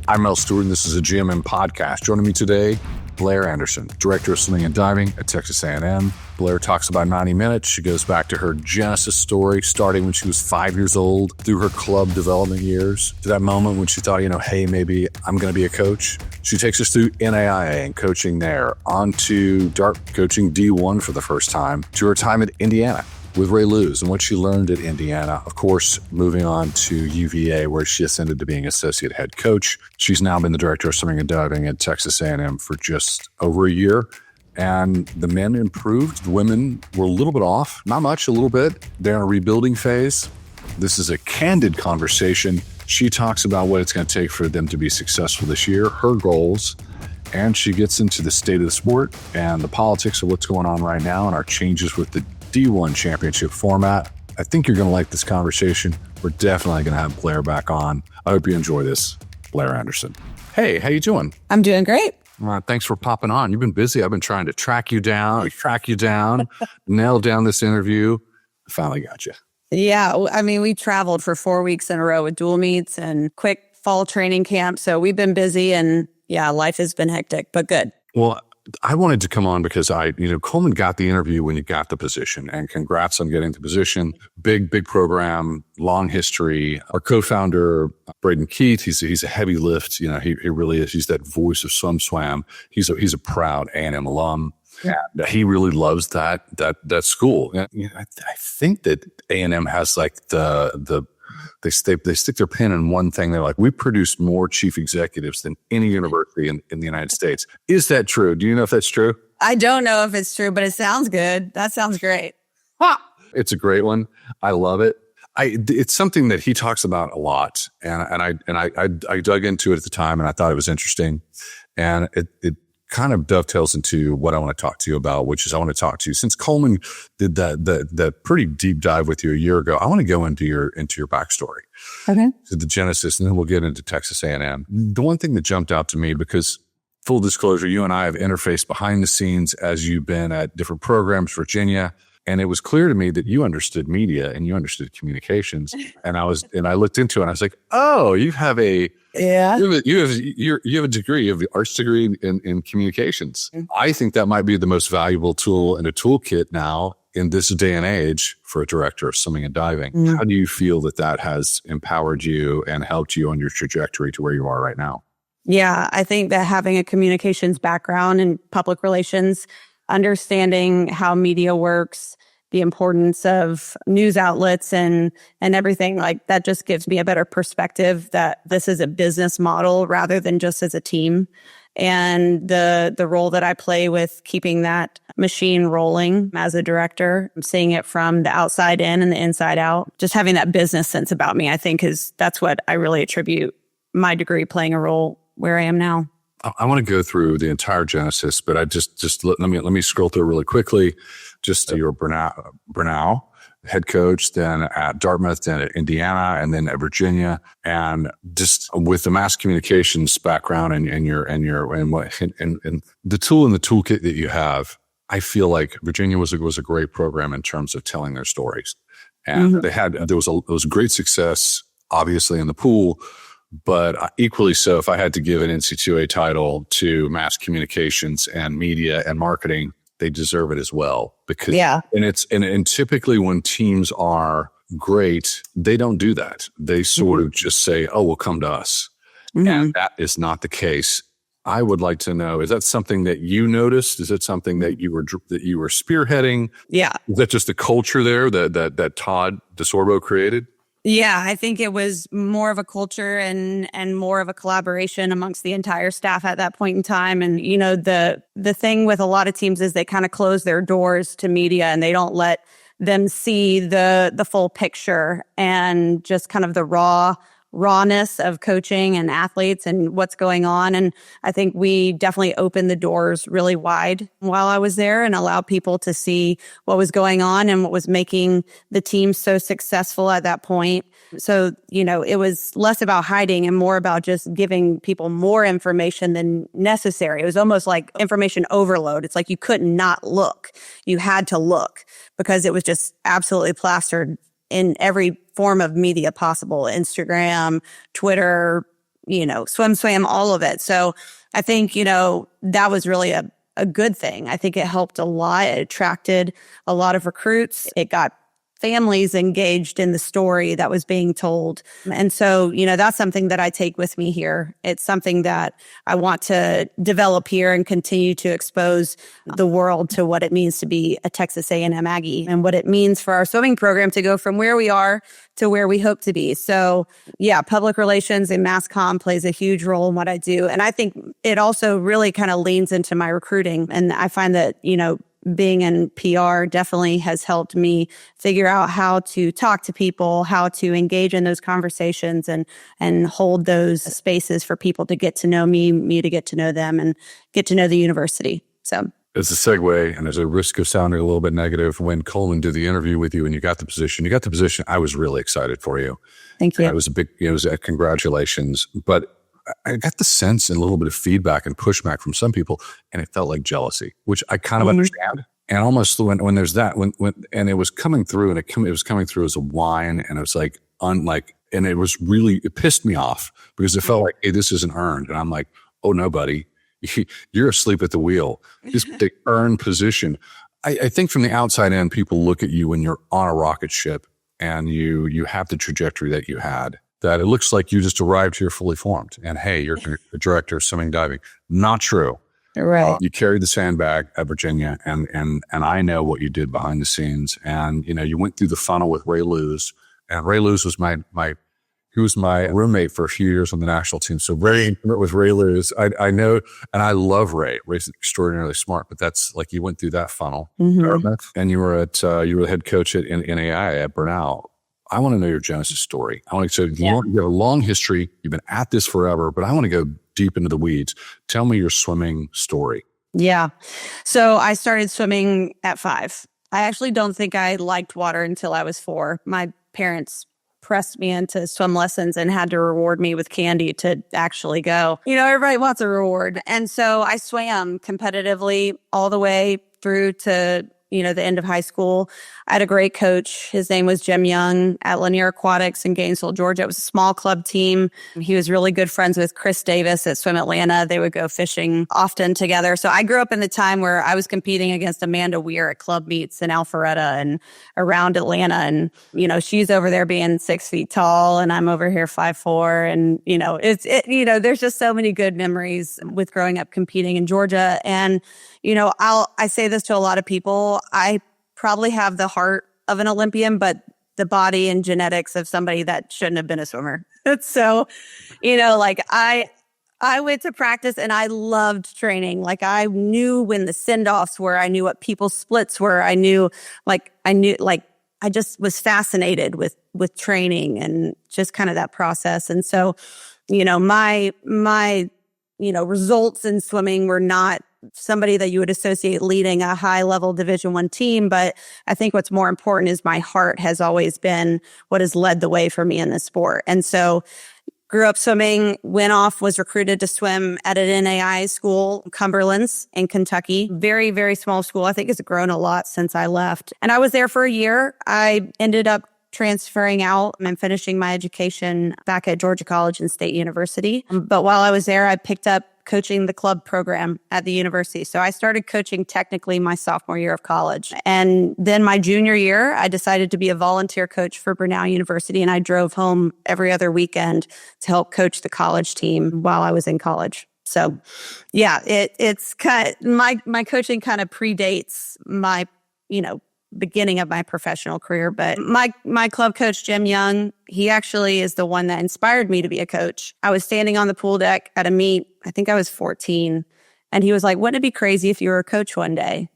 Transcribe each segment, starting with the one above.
I'm Mel Stewart, and this is a GMM Podcast. Joining me today, Blair Anderson, Director of Swimming and Diving at Texas A&M. Blair talks about 90 minutes. She goes back to her genesis story, starting when she was 5 years old, through her club development years, to that moment when she thought, hey, maybe I'm going to be a coach. She takes us through NAIA and coaching there, on to Dartmouth coaching D1 for the first time, to her time at Indiana with Ray Lewis and what she learned at Indiana. Of course, moving on to UVA, where she ascended to being associate head coach. She's now been the director of swimming and diving at Texas A&M for just over a year. And the men improved. The women were a little bit off, not much, a little bit. They're in a rebuilding phase. This is a candid conversation. She talks about what it's going to take for them to be successful this year, her goals, and she gets into the state of the sport and the politics of what's going on right now and our changes with the D1 championship format. I think you're going to like this conversation. We're definitely going to have Blair back on. I hope you enjoy this. Blair Anderson. Hey, how you doing? I'm doing great. Thanks for popping on. You've been busy. I've been trying to track you down, nail down this interview. I finally got you. Yeah. I mean, we traveled for 4 weeks in a row with dual meets and quick fall training camp. So we've been busy and life has been hectic, but good. Well, I wanted to come on because Coleman got the interview when you got the position, and congrats on getting the position. Big program, long history. Our co-founder, Braden Keith, he's a heavy lift. He really is. He's that voice of SwimSwam. He's a proud A&M alum. Yeah. And he really loves that school. And, I think that A&M has like they stick their pin in one thing. They're like, we produce more chief executives than any university in the United States. Is that true? Do you know if that's true? I don't know if it's true, but it sounds good. That sounds great. It's a great one. I love it. It's something that he talks about a lot, and I dug into it at the time, and I thought it was interesting, and it kind of dovetails into what I want to talk to you about, which is I want to talk to you since Coleman did that pretty deep dive with you a year ago. I want to go into your backstory, okay, to the genesis, and then we'll get into Texas A&M. The one thing that jumped out to me, because full disclosure, you and I have interfaced behind the scenes as you've been at different programs, Virginia, and it was clear to me that you understood media and you understood communications. And I looked into it and I was like, oh, you have a degree, you have the arts degree in communications. Mm-hmm. I think that might be the most valuable tool in a toolkit now in this day and age for a director of swimming and diving. Mm-hmm. How do you feel that has empowered you and helped you on your trajectory to where you are right now? Yeah, I think that having a communications background in public relations, understanding how media works, the importance of news outlets and everything like that just gives me a better perspective that this is a business model rather than just as a team. And the role that I play with keeping that machine rolling as a director, seeing it from the outside in and the inside out, just having that business sense about me, I think that's what I really attribute my degree playing a role where I am now. I want to go through the entire genesis, but I just let me scroll through really quickly. Just your Brenau head coach, then at Dartmouth, then at Indiana, and then at Virginia, and just with the mass communications background and the tool in the toolkit that you have, I feel like Virginia was a great program in terms of telling their stories, and mm-hmm. there was great success obviously in the pool. But equally so, if I had to give an NCAA title to mass communications and media and marketing, they deserve it as well. Because and typically when teams are great, they don't do that. They sort of just say, "Oh, well, come to us," and that is not the case. I would like to know: is that something that you noticed? Is it something that you were spearheading? Yeah, is that just the culture there that Todd DeSorbo created? Yeah, I think it was more of a culture and more of a collaboration amongst the entire staff at that point in time. And, the thing with a lot of teams is they kind of close their doors to media and they don't let them see the full picture and just kind of the rawness of coaching and athletes and what's going on. And I think we definitely opened the doors really wide while I was there and allowed people to see what was going on and what was making the team so successful at that point. So, it was less about hiding and more about just giving people more information than necessary. It was almost like information overload. It's like you couldn't not look. You had to look because it was just absolutely plastered in every form of media possible, Instagram, Twitter, swam, all of it. So I think, that was really a good thing. I think it helped a lot. It attracted a lot of recruits. It got families engaged in the story that was being told. And so, that's something that I take with me here. It's something that I want to develop here and continue to expose the world to what it means to be a Texas A&M Aggie and what it means for our swimming program to go from where we are to where we hope to be. So yeah, public relations and mass comm plays a huge role in what I do. And I think it also really kind of leans into my recruiting. And I find that, being in PR definitely has helped me figure out how to talk to people, how to engage in those conversations and hold those spaces for people to get to know me to get to know them and get to know the university. So as a segue, and as a risk of sounding a little bit negative, when Coleman did the interview with you and you got the position, I was really excited for you. Thank you. It was congratulations. But I got the sense and a little bit of feedback and pushback from some people, and it felt like jealousy, which I kind of understand. And almost when there's that, when and it was coming through, and it was coming through as a whine, and it was like and it pissed me off because it felt like, hey, this isn't earned, and I'm like, oh no, buddy, you're asleep at the wheel. This the earned position. I think from the outside in, people look at you when you're on a rocket ship and you have the trajectory that you had, that it looks like you just arrived here fully formed. And hey, you're the director of swimming diving. Not true. Right. You carried the sandbag at Virginia, and I know what you did behind the scenes. And you went through the funnel with Ray Lewis, and Ray Lewis was he was my roommate for a few years on the national team. So very intimate with Ray Lewis. I know, and I love Ray. Ray's extraordinarily smart, but that's like you went through that funnel, Dartmouth, and you were the head coach at NAIA at Brenau. I want to know your Genesis story. You have a long history. You've been at this forever, but I want to go deep into the weeds. Tell me your swimming story. Yeah. So I started swimming at 5. I actually don't think I liked water until I was 4. My parents pressed me into swim lessons and had to reward me with candy to actually go. Everybody wants a reward. And so I swam competitively all the way through to the end of high school. I had a great coach. His name was Jim Young at Lanier Aquatics in Gainesville, Georgia. It was a small club team. He was really good friends with Chris Davis at Swim Atlanta. They would go fishing often together. So I grew up in the time where I was competing against Amanda Weir at club meets in Alpharetta and around Atlanta. And, she's over there being 6 feet tall and I'm over here 5'4". And, there's just so many good memories with growing up competing in Georgia. And, I say this to a lot of people. I probably have the heart of an Olympian, but the body and genetics of somebody that shouldn't have been a swimmer. So, I went to practice and I loved training. Like I knew when the send-offs were, I knew what people's splits were. I just was fascinated with training and just kind of that process. And so, my results in swimming were not somebody that you would associate leading a high level Division I team. But I think what's more important is my heart has always been what has led the way for me in this sport. And so grew up swimming, was recruited to swim at an NAIA school, Cumberland's in Kentucky. Very, very small school. I think it's grown a lot since I left. And I was there for a year. I ended up transferring out and finishing my education back at Georgia College and State University. But while I was there, I picked up coaching the club program at the university. So I started coaching technically my sophomore year of college. And then my junior year, I decided to be a volunteer coach for Brenau University. And I drove home every other weekend to help coach the college team while I was in college. So yeah, it's kind of, my coaching kind of predates my, beginning of my professional career. But my club coach, Jim Young, he actually is the one that inspired me to be a coach. I was standing on the pool deck at a meet. I think I was 14. And he was like, wouldn't it be crazy if you were a coach one day?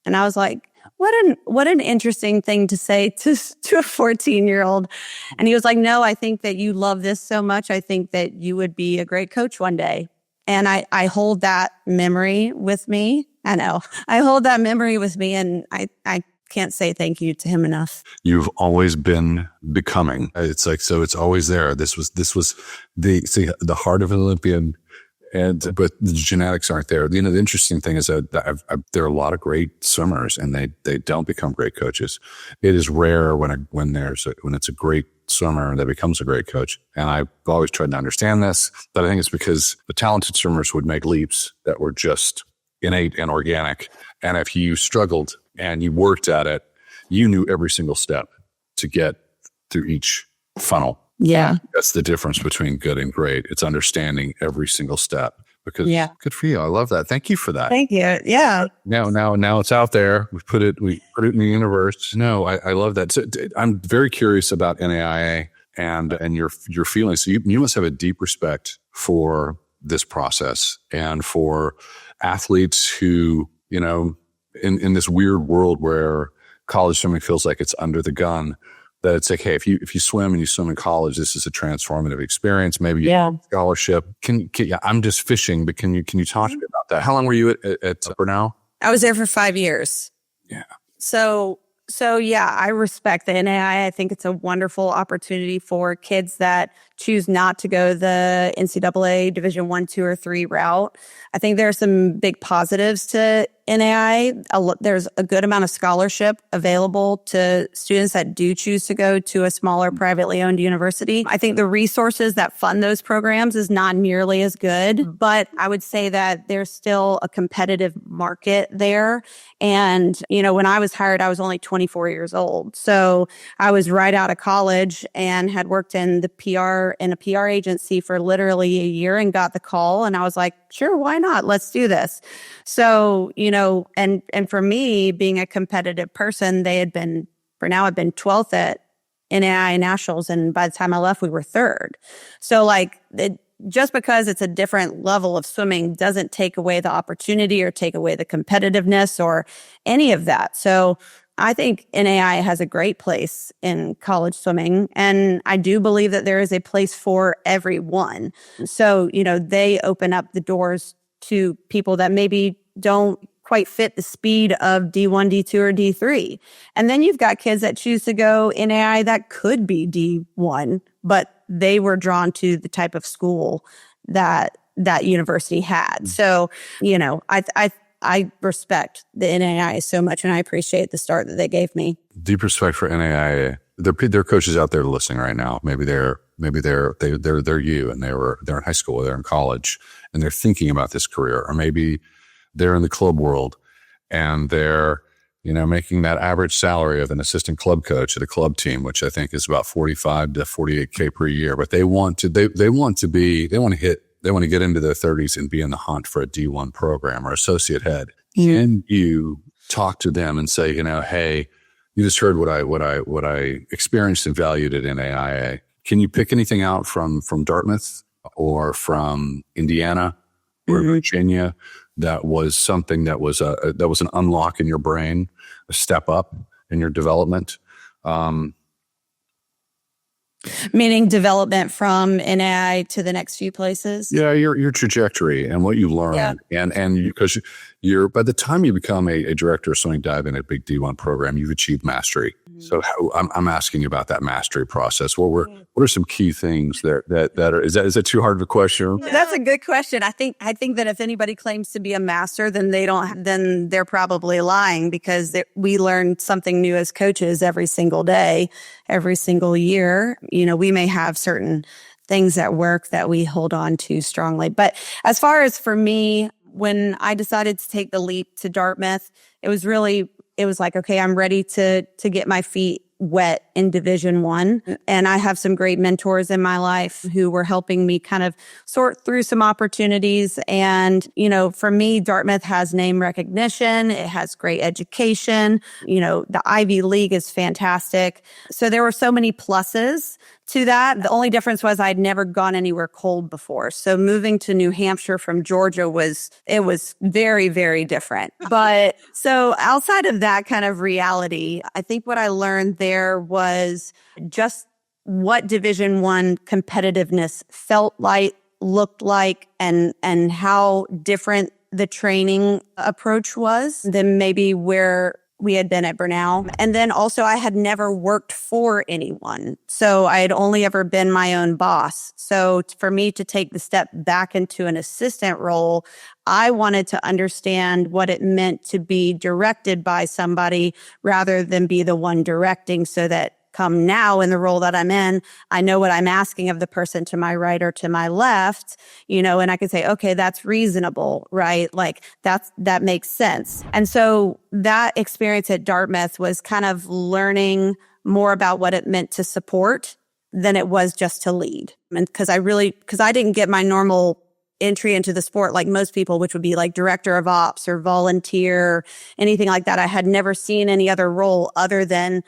And I was like, what an interesting thing to say to a 14-year-old. And he was like, no, I think that you love this so much. I think that you would be a great coach one day. And I hold that memory with me. I know. I hold that memory with me, and I can't say thank you to him enough. You've always been becoming. It's like, so it's always there. This was the heart of an Olympian. But the genetics aren't there. The interesting thing is that there are a lot of great swimmers, and they don't become great coaches. It is rare when it's a great swimmer that becomes a great coach. And I've always tried to understand this, but I think it's because the talented swimmers would make leaps that were just innate and organic. And if you struggled and you worked at it, you knew every single step to get through each funnel. Yeah. That's the difference between good and great. It's understanding every single step. Because good for you. I love that. Thank you for that. Thank you. Yeah. Now it's out there. We put it in the universe. No, I love that. So I'm very curious about NAIA and your feelings. So you must have a deep respect for this process and for athletes who, in this weird world where college swimming feels like it's under the gun, that it's like, hey, if you swim and you swim in college, this is a transformative experience. Maybe you have a scholarship. I'm just fishing, but can you talk to me about that? How long were you at Brenau? I was there for 5 years. Yeah. So yeah, I respect the NAIA. I think it's a wonderful opportunity for kids that choose not to go the NCAA Division 1, 2, or 3 route. I think there are some big positives to NAIA. There's a good amount of scholarship available to students that do choose to go to a smaller privately owned university. I think the resources that fund those programs is not nearly as good, but I would say that there's still a competitive market there. And, when I was hired, I was only 24 years old. So I was right out of college and had worked in a PR agency for literally a year and got the call. And I was like, sure, why not? Let's do this. So, and for me, being a competitive person, Brenau had been 12th at NAIA Nationals. And by the time I left, we were 3rd. So just because it's a different level of swimming doesn't take away the opportunity or take away the competitiveness or any of that. So I think NAIA has a great place in college swimming, and I do believe that there is a place for everyone. So, they open up the doors to people that maybe don't quite fit the speed of D1, D2, or D3. And then you've got kids that choose to go NAIA that could be D1, but they were drawn to the type of school that university had. So, I respect the NAIA so much, and I appreciate the start that they gave me. Deep respect for NAIA. There are coaches out there listening right now. Maybe they're you, and they're in high school, or they're in college, and they're thinking about this career, or maybe they're in the club world, and they're making that average salary of an assistant club coach at a club team, which I think is about 45 to 48K per year. But they want to get into their 30s and be in the hunt for a D1 program or associate head. Mm-hmm. Can you talk to them and say, hey, you just heard what I experienced and valued at NAIA. Can you pick anything out from Dartmouth or from Indiana or Virginia that was something that was an unlock in your brain, a step up in your development? Meaning development from NAIA to the next few places? Yeah, your trajectory and what you learned. Yeah. And because you're by the time you become a director of swimming dive in a big D1 program, you've achieved mastery. Mm-hmm. So I'm asking you about that mastery process. What are some key things that are, is that too hard of a question? Yeah. That's a good question. I think that if anybody claims to be a master, then then they're probably lying, because we learn something new as coaches every single day, every single year. We may have certain things at work that we hold on to strongly. But as far as for me, when I decided to take the leap to Dartmouth, it was like, okay, I'm ready to get my feet wet in Division 1. And I have some great mentors in my life who were helping me kind of sort through some opportunities. And, for me, Dartmouth has name recognition. It has great education. The Ivy League is fantastic. So there were so many pluses to that. The only difference was I'd never gone anywhere cold before. So moving to New Hampshire from Georgia was very, very different. But so outside of that kind of reality, I think what I learned there was just what Division 1 competitiveness felt like, looked like, and how different the training approach was than maybe where we had been at Brenau. And then also I had never worked for anyone. So I had only ever been my own boss. So for me to take the step back into an assistant role, I wanted to understand what it meant to be directed by somebody rather than be the one directing, so that come now in the role that I'm in, I know what I'm asking of the person to my right or to my left, and I can say, okay, that's reasonable, right? Like that makes sense. And so that experience at Dartmouth was kind of learning more about what it meant to support than it was just to lead. And because I didn't get my normal entry into the sport like most people, which would be like director of ops or volunteer, anything like that. I had never seen any other role other than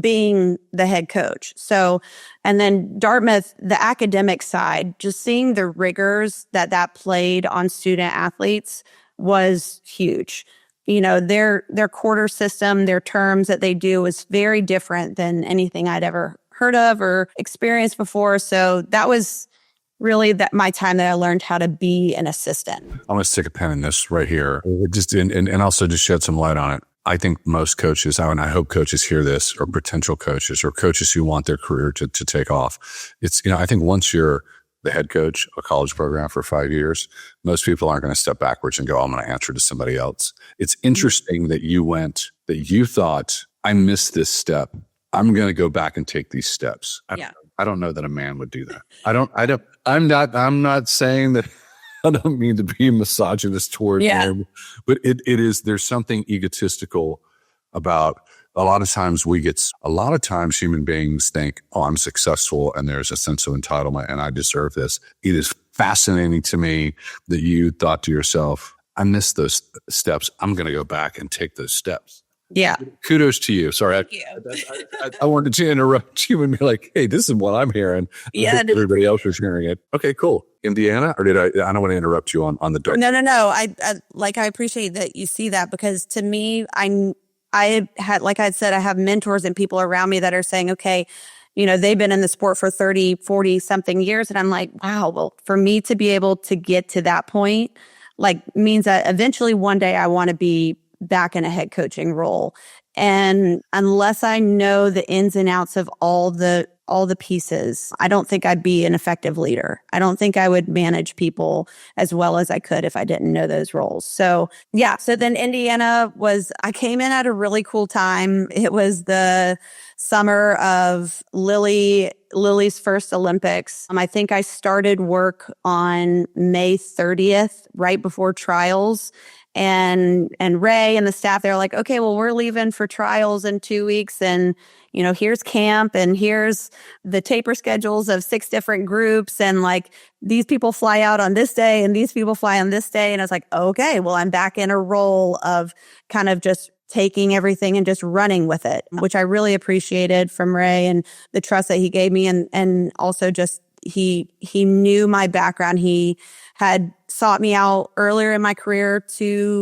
being the head coach. So, and then Dartmouth, the academic side, just seeing the rigors that played on student athletes was huge. Their quarter system, their terms that they do was very different than anything I'd ever heard of or experienced before. So that was really my time that I learned how to be an assistant. I'm going to stick a pin in this right here, just and also just shed some light on it. I think most coaches, and I hope coaches hear this, or potential coaches, or coaches who want their career to take off. It's, I think once you're the head coach of a college program for 5 years, most people aren't going to step backwards and go, I'm going to answer to somebody else. It's interesting that you thought, I missed this step. I'm going to go back and take these steps. I don't know that a man would do that. I'm not saying that. I don't mean to be misogynist toward him, but it is, there's something egotistical about a lot of times human beings think, oh, I'm successful and there's a sense of entitlement and I deserve this. It is fascinating to me that you thought to yourself, I missed those steps. I'm going to go back and take those steps. Yeah. Kudos to you. Sorry. I wanted to interrupt you and be like, hey, this is what I'm hearing. Yeah. Everybody else is hearing it. Okay, cool. Indiana, or I don't want to interrupt you on the dark. No. I appreciate that you see that, because to me, I had, like I said, I have mentors and people around me that are saying, okay, they've been in the sport for 30, 40 something years. And I'm like, wow, well, for me to be able to get to that point, means that eventually one day I want to be back in a head coaching role. And unless I know the ins and outs of all the pieces, I don't think I'd be an effective leader. I don't think I would manage people as well as I could if I didn't know those roles. So so then Indiana I came in at a really cool time. It was the summer of Lily's first Olympics. I think I started work on May 30th, right before trials. And Ray and the staff, they're like, okay, well, we're leaving for trials in 2 weeks. And, here's camp and here's the taper schedules of 6 different groups. And these people fly out on this day and these people fly on this day. And I was like, okay, well, I'm back in a role of kind of just taking everything and just running with it, which I really appreciated from Ray and the trust that he gave me. And also just, he knew my background. He had sought me out earlier in my career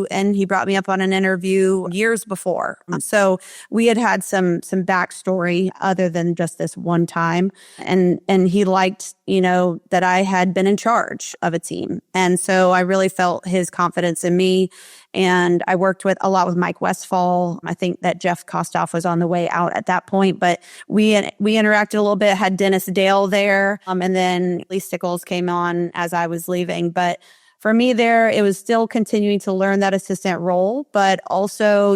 and he brought me up on an interview years before. So we had some backstory other than just this one time. And he liked, that I had been in charge of a team. And so I really felt his confidence in me. And I worked a lot with Mike Westfall. I think that Jeff Kostoff was on the way out at that point, but we interacted a little bit, had Dennis Dale there. And then Lee Stickles came on as I was leaving. But for me there, it was still continuing to learn that assistant role, but also,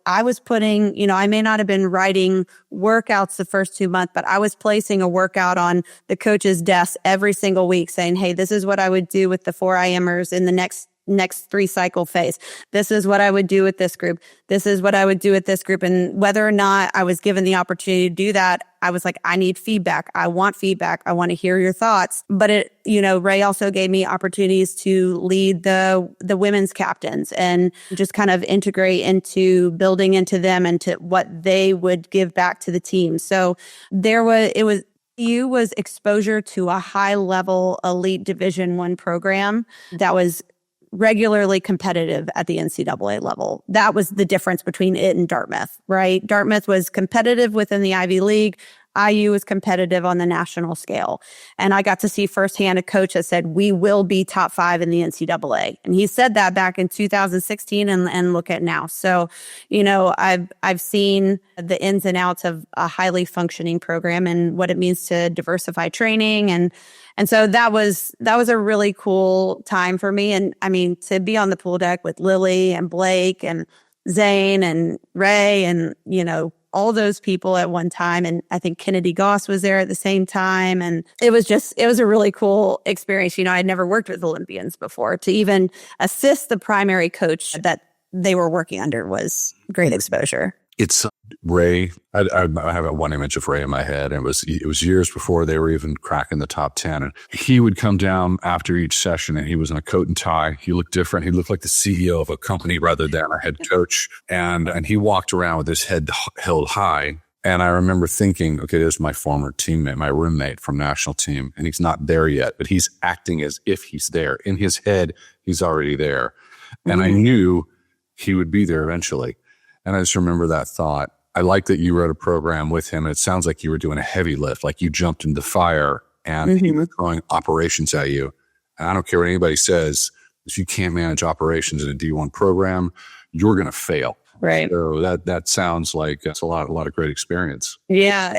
I was putting, I may not have been writing workouts the first 2 months, but I was placing a workout on the coach's desk every single week saying, hey, this is what I would do with the 4IMers in the next 3 cycle phase. This is what I would do with this group. This is what I would do with this group. And whether or not I was given the opportunity to do that, I was like, I need feedback. I want feedback. I want to hear your thoughts. But Ray also gave me opportunities to lead the women's captains and just kind of integrate into building into them and to what they would give back to the team. So was exposure to a high level elite Division I program that was regularly competitive at the NCAA level. That was the difference between it and Dartmouth, right? Dartmouth was competitive within the Ivy League, IU is competitive on the national scale. And I got to see firsthand a coach that said, we will be top 5 in the NCAA. And he said that back in 2016 and look at now. So, I've seen the ins and outs of a highly functioning program and what it means to diversify training. And so that was a really cool time for me. And I mean, to be on the pool deck with Lily and Blake and Zane and Ray and, all those people at one time. And I think Kennedy Goss was there at the same time. And it was a really cool experience. I'd never worked with Olympians before. To even assist the primary coach that they were working under was great exposure. It's Ray. I have one image of Ray in my head, and it was years before they were even cracking the top 10. And he would come down after each session, and he was in a coat and tie. He looked different. He looked like the CEO of a company rather than a head coach. And he walked around with his head held high. And I remember thinking, okay, this is my former teammate, my roommate from national team, and he's not there yet, but he's acting as if he's there. In his head, he's already there. And I knew he would be there eventually. And I just remember that thought. I like that you wrote a program with him. And it sounds like you were doing a heavy lift, like you jumped into the fire and he was throwing operations at you. And I don't care what anybody says, if you can't manage operations in a D1 program, you're going to fail. Right. So that sounds like that's a lot of great experience. Yeah.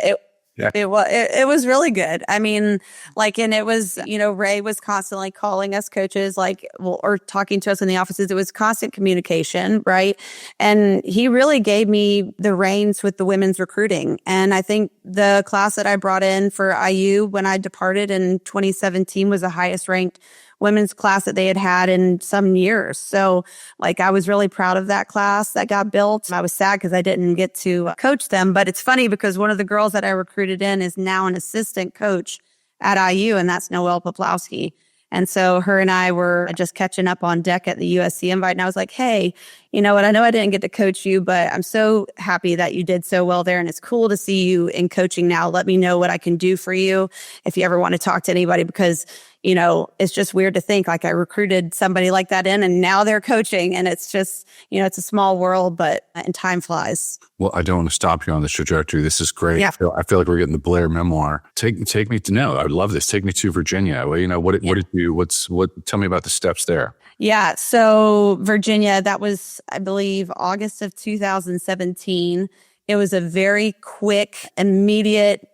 It was really good. I mean, and it was, Ray was constantly calling us coaches, or talking to us in the offices. It was constant communication, right? And he really gave me the reins with the women's recruiting. And I think the class that I brought in for IU when I departed in 2017 was the highest ranked women's class that they had in some years. So I was really proud of that class that got built. I was sad because I didn't get to coach them, but it's funny because one of the girls that I recruited in is now an assistant coach at IU, and that's Noelle Poplowski. And so her and I were just catching up on deck at the USC invite. And I was like, hey, you know what? I know I didn't get to coach you, but I'm so happy that you did so well there. And it's cool to see you in coaching now. Let me know what I can do for you if you ever want to talk to anybody, because it's just weird to think I recruited somebody like that in and now they're coaching, and it's just, it's a small world, and time flies. Well, I don't want to stop you on this trajectory. This is great. Yeah. I feel like we're getting the Blair memoir. Take me to know. I would love this. Take me to Virginia. Well, what did you, tell me about the steps there. Yeah. So Virginia, that was, I believe, August of 2017. It was a very quick, immediate,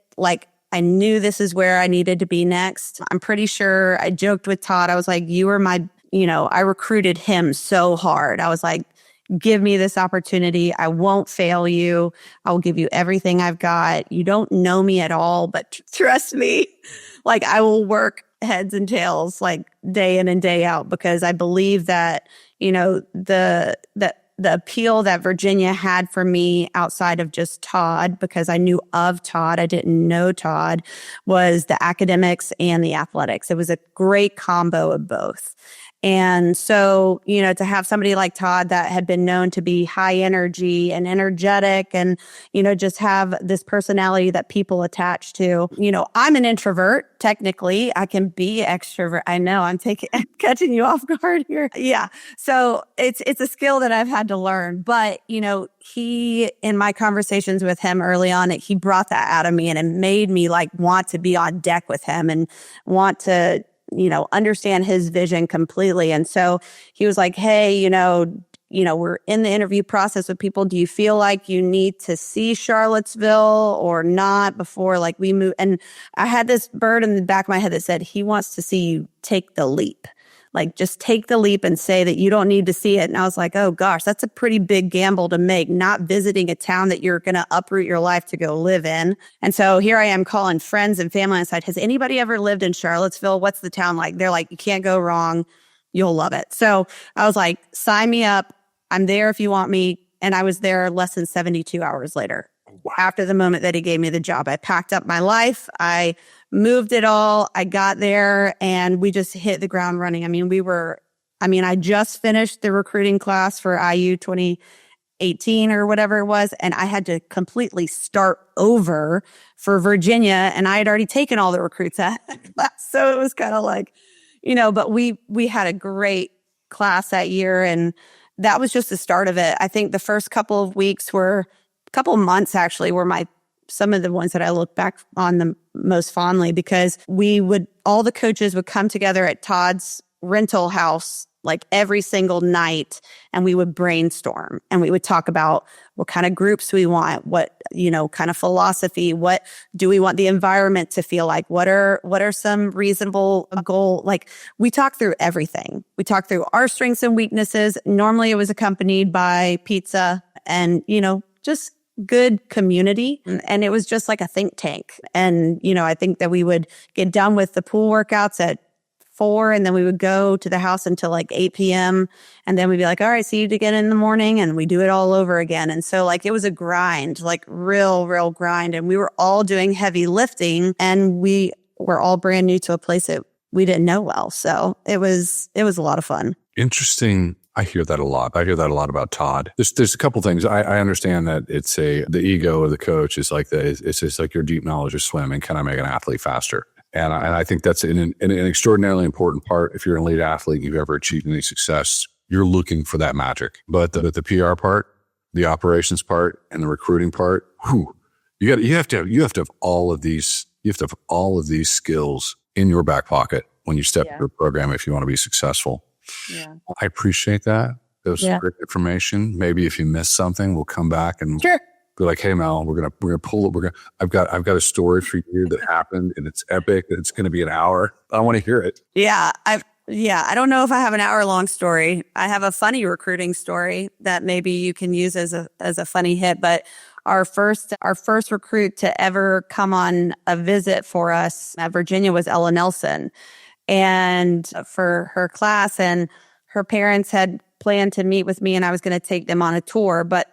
I knew this is where I needed to be next. I'm pretty sure I joked with Todd. I was like, you were my, I recruited him so hard. I was like, give me this opportunity. I won't fail you. I will give you everything I've got. You don't know me at all, but trust me, I will work heads and tails day in and day out, because I believe that, the appeal that Virginia had for me outside of just Todd, because I knew of Todd, I didn't know Todd, was the academics and the athletics. It was a great combo of both. And so, to have somebody like Todd that had been known to be high energy and energetic and, just have this personality that people attach to, I'm an introvert. Technically, I can be extrovert. I know I'm catching you off guard here. Yeah. So it's a skill that I've had to learn, but, he, in my conversations with him early on, he brought that out of me, and it made me want to be on deck with him and want to, understand his vision completely. And so he was like, hey, we're in the interview process with people. Do you feel like you need to see Charlottesville or not before we move? And I had this bird in the back of my head that said, he wants to see you take the leap. Just take the leap and say that you don't need to see it. And I was like, oh gosh, that's a pretty big gamble to make, not visiting a town that you're going to uproot your life to go live in. And so here I am calling friends and family on the side. Has anybody ever lived in Charlottesville? What's the town like? They're like, you can't go wrong. You'll love it. So I was like, sign me up. I'm there if you want me. And I was there less than 72 hours later. Wow. After the moment that he gave me the job, I packed up my life. I moved it all. I got there and we just hit the ground running. I just finished the recruiting class for IU 2018 or whatever it was. And I had to completely start over for Virginia. And I had already taken all the recruits at class. So it was kind of but we had a great class that year. And that was just the start of it. I think the first couple of months actually were my some of the ones that I look back on the most fondly, because all the coaches would come together at Todd's rental house like every single night, and we would brainstorm and we would talk about what kind of groups we want, what, kind of philosophy, what do we want the environment to feel like, what are some reasonable goal, like we talk through everything. We talk through our strengths and weaknesses. Normally it was accompanied by pizza and, just good community. And it was just like a think tank. And, I think that we would get done with the pool workouts at 4, and then we would go to the house until like 8 p.m. And then we'd be like, all right, see you again in the morning. And we do it all over again. And so like, it was a grind, like real grind. And we were all doing heavy lifting, and we were all brand new to a place that we didn't know well. So it was a lot of fun. Interesting. I hear that a lot. I hear that a lot about Todd. There's a couple things. I understand that it's the ego of the coach is like it's just like your deep knowledge of swimming. Can I make an athlete faster? And I think that's an extraordinarily important part. If you're an elite athlete, you've ever achieved any success, you're looking for that magic. But the PR part, the operations part, and the recruiting part, you have to have all of these. You have to have all of these skills in your back pocket when you step into a program if you want to be successsul. Yeah, I appreciate that. That was great information. Maybe if you missed something, we'll come back and be like, "Hey, Mel, we're gonna pull it. I've got a story for you that happened, and it's epic. And it's going to be an hour. I want to hear it." Yeah, I don't know if I have an hour-long story. I have a funny recruiting story that maybe you can use as a funny hit. But our first recruit to ever come on a visit for us at Virginia was Ella Nelson, and for her class, and her parents had planned to meet with me, and I was going to take them on a tour, but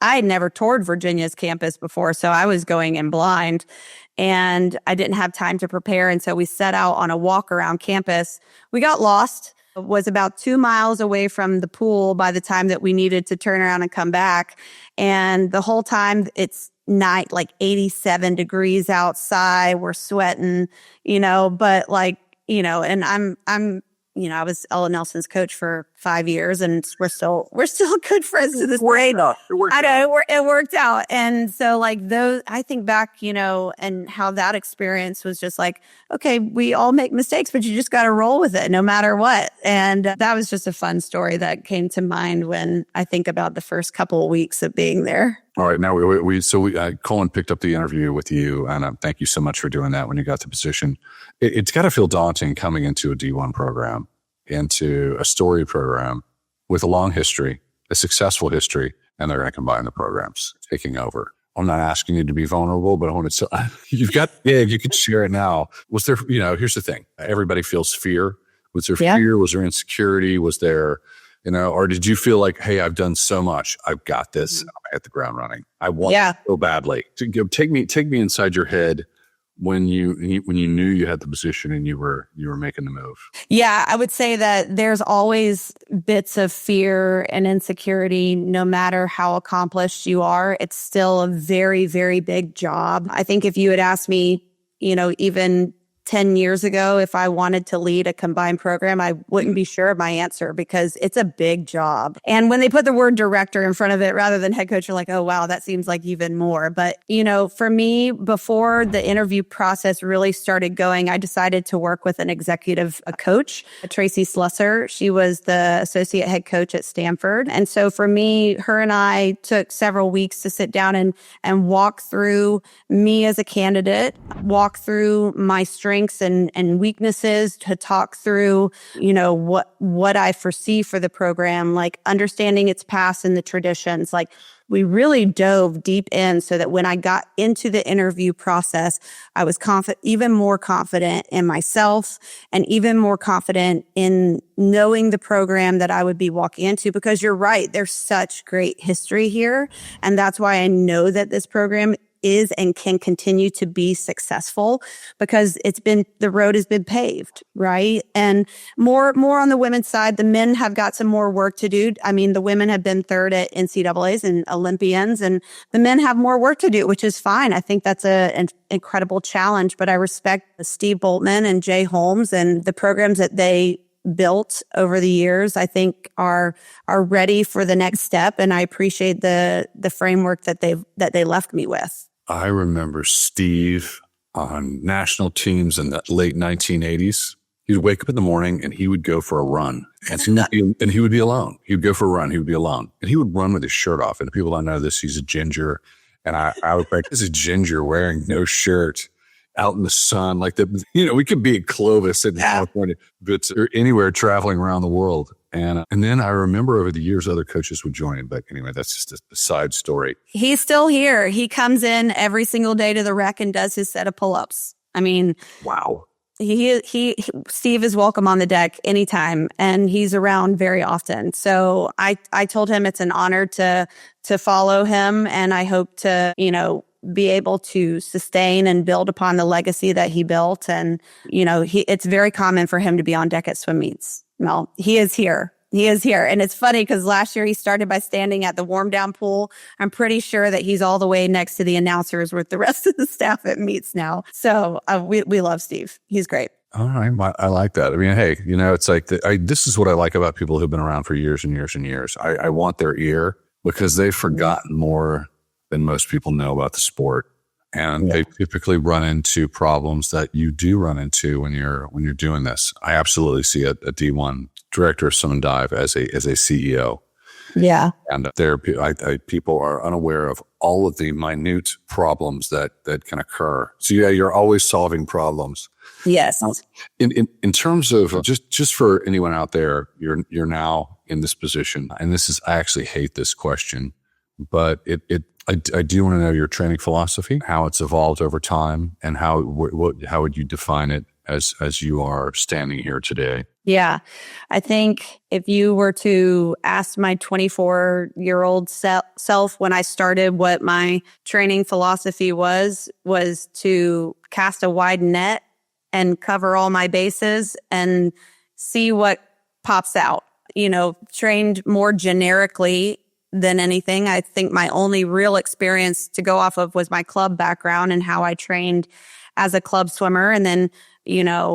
I had never toured Virginia's campus before, so I was going in blind, and I didn't have time to prepare. And so we set out on a walk around campus. We got lost. It was about 2 miles away from the pool by the time that we needed to turn around and come back. And the whole time it's night, like 87 degrees outside. We're sweating, but like, and I'm I was Ella Nelson's coach for 5 years, and we're still good friends to this day. It worked out. And so like those, I think back, and how that experience was just like, okay, we all make mistakes, but you just got to roll with it no matter what. And that was just a fun story that came to mind when I think about the first couple of weeks of being there. All right. Now Colin picked up the interview with you, and thank you so much for doing that when you got the position. It's got to feel daunting coming into a D1 program, into a storied program with a long history, a successful history, and they're going to combine the programs, taking over. I'm not asking you to be vulnerable, but I want to. You've got big. You can share it now. Was there? Here's the thing. Everybody feels fear. Was there fear? Was there insecurity? Was there? Or did you feel like, hey, I've done so much, I've got this, and I'm at the ground running. I want it so badly. Take me inside your head when you knew you had the position and you were making the move. Yeah, I would say that there's always bits of fear and insecurity, no matter how accomplished you are. It's still a very, very big job. I think if you had asked me, even 10 years ago, if I wanted to lead a combined program, I wouldn't be sure of my answer because it's a big job. And when they put the word director in front of it rather than head coach, you're like, oh, wow, that seems like even more. But, for me, before the interview process really started going, I decided to work with an executive coach, Tracy Slusser. She was the associate head coach at Stanford. And so for me, her and I took several weeks to sit down and walk through me as a candidate, walk through my strengths and weaknesses, to talk through, what I foresee for the program, like understanding its past and the traditions. Like we really dove deep in so that when I got into the interview process, I was even more confident in myself and even more confident in knowing the program that I would be walking into, because you're right, there's such great history here. And that's why I know that this program is and can continue to be successful, because the road has been paved, right? And more on the women's side, the men have got some more work to do. I mean, the women have been third at NCAAs and Olympians, and the men have more work to do, which is fine. I think that's an incredible challenge, but I respect Steve Boltman and Jay Holmes and the programs that they built over the years. I think are ready for the next step, and I appreciate the framework that they left me with. I remember Steve on national teams in the late 1980s. He'd wake up in the morning and he would go for a run. And he would be alone. He would go for a run. He would be alone. And he would run with his shirt off. And people don't know this. He's a ginger. And I would think, this is a ginger wearing no shirt out in the sun. Like, we could be in Clovis in California, but or anywhere traveling around the world. And then I remember over the years, other coaches would join. But anyway, that's just a side story. He's still here. He comes in every single day to the rec and does his set of pull-ups. I mean, wow. Steve is welcome on the deck anytime, and he's around very often. So I told him it's an honor to follow him, and I hope to, be able to sustain and build upon the legacy that he built. And, it's very common for him to be on deck at swim meets. Well, he is here. He is here. And it's funny because last year he started by standing at the warm down pool. I'm pretty sure that he's all the way next to the announcers with the rest of the staff at meets now. So we love Steve. He's great. All right. I like that. I mean, hey, it's like, this is what I like about people who've been around for years and years and years. I want their ear because they've forgotten more than most people know about the sport. And they typically run into problems that you do run into when you're doing this. I absolutely see a D1 director of swim and dive as a CEO. Yeah. And people are unaware of all of the minute problems that can occur. So you're always solving problems. Yes. In terms of just for anyone out there, you're now in this position, and I actually hate this question, but I do want to know your training philosophy, how it's evolved over time, and how would you define it as you are standing here today? Yeah. I think if you were to ask my 24-year-old self when I started what my training philosophy was to cast a wide net and cover all my bases and see what pops out. Trained more generically than anything. I think my only real experience to go off of was my club background and how I trained as a club swimmer. And then,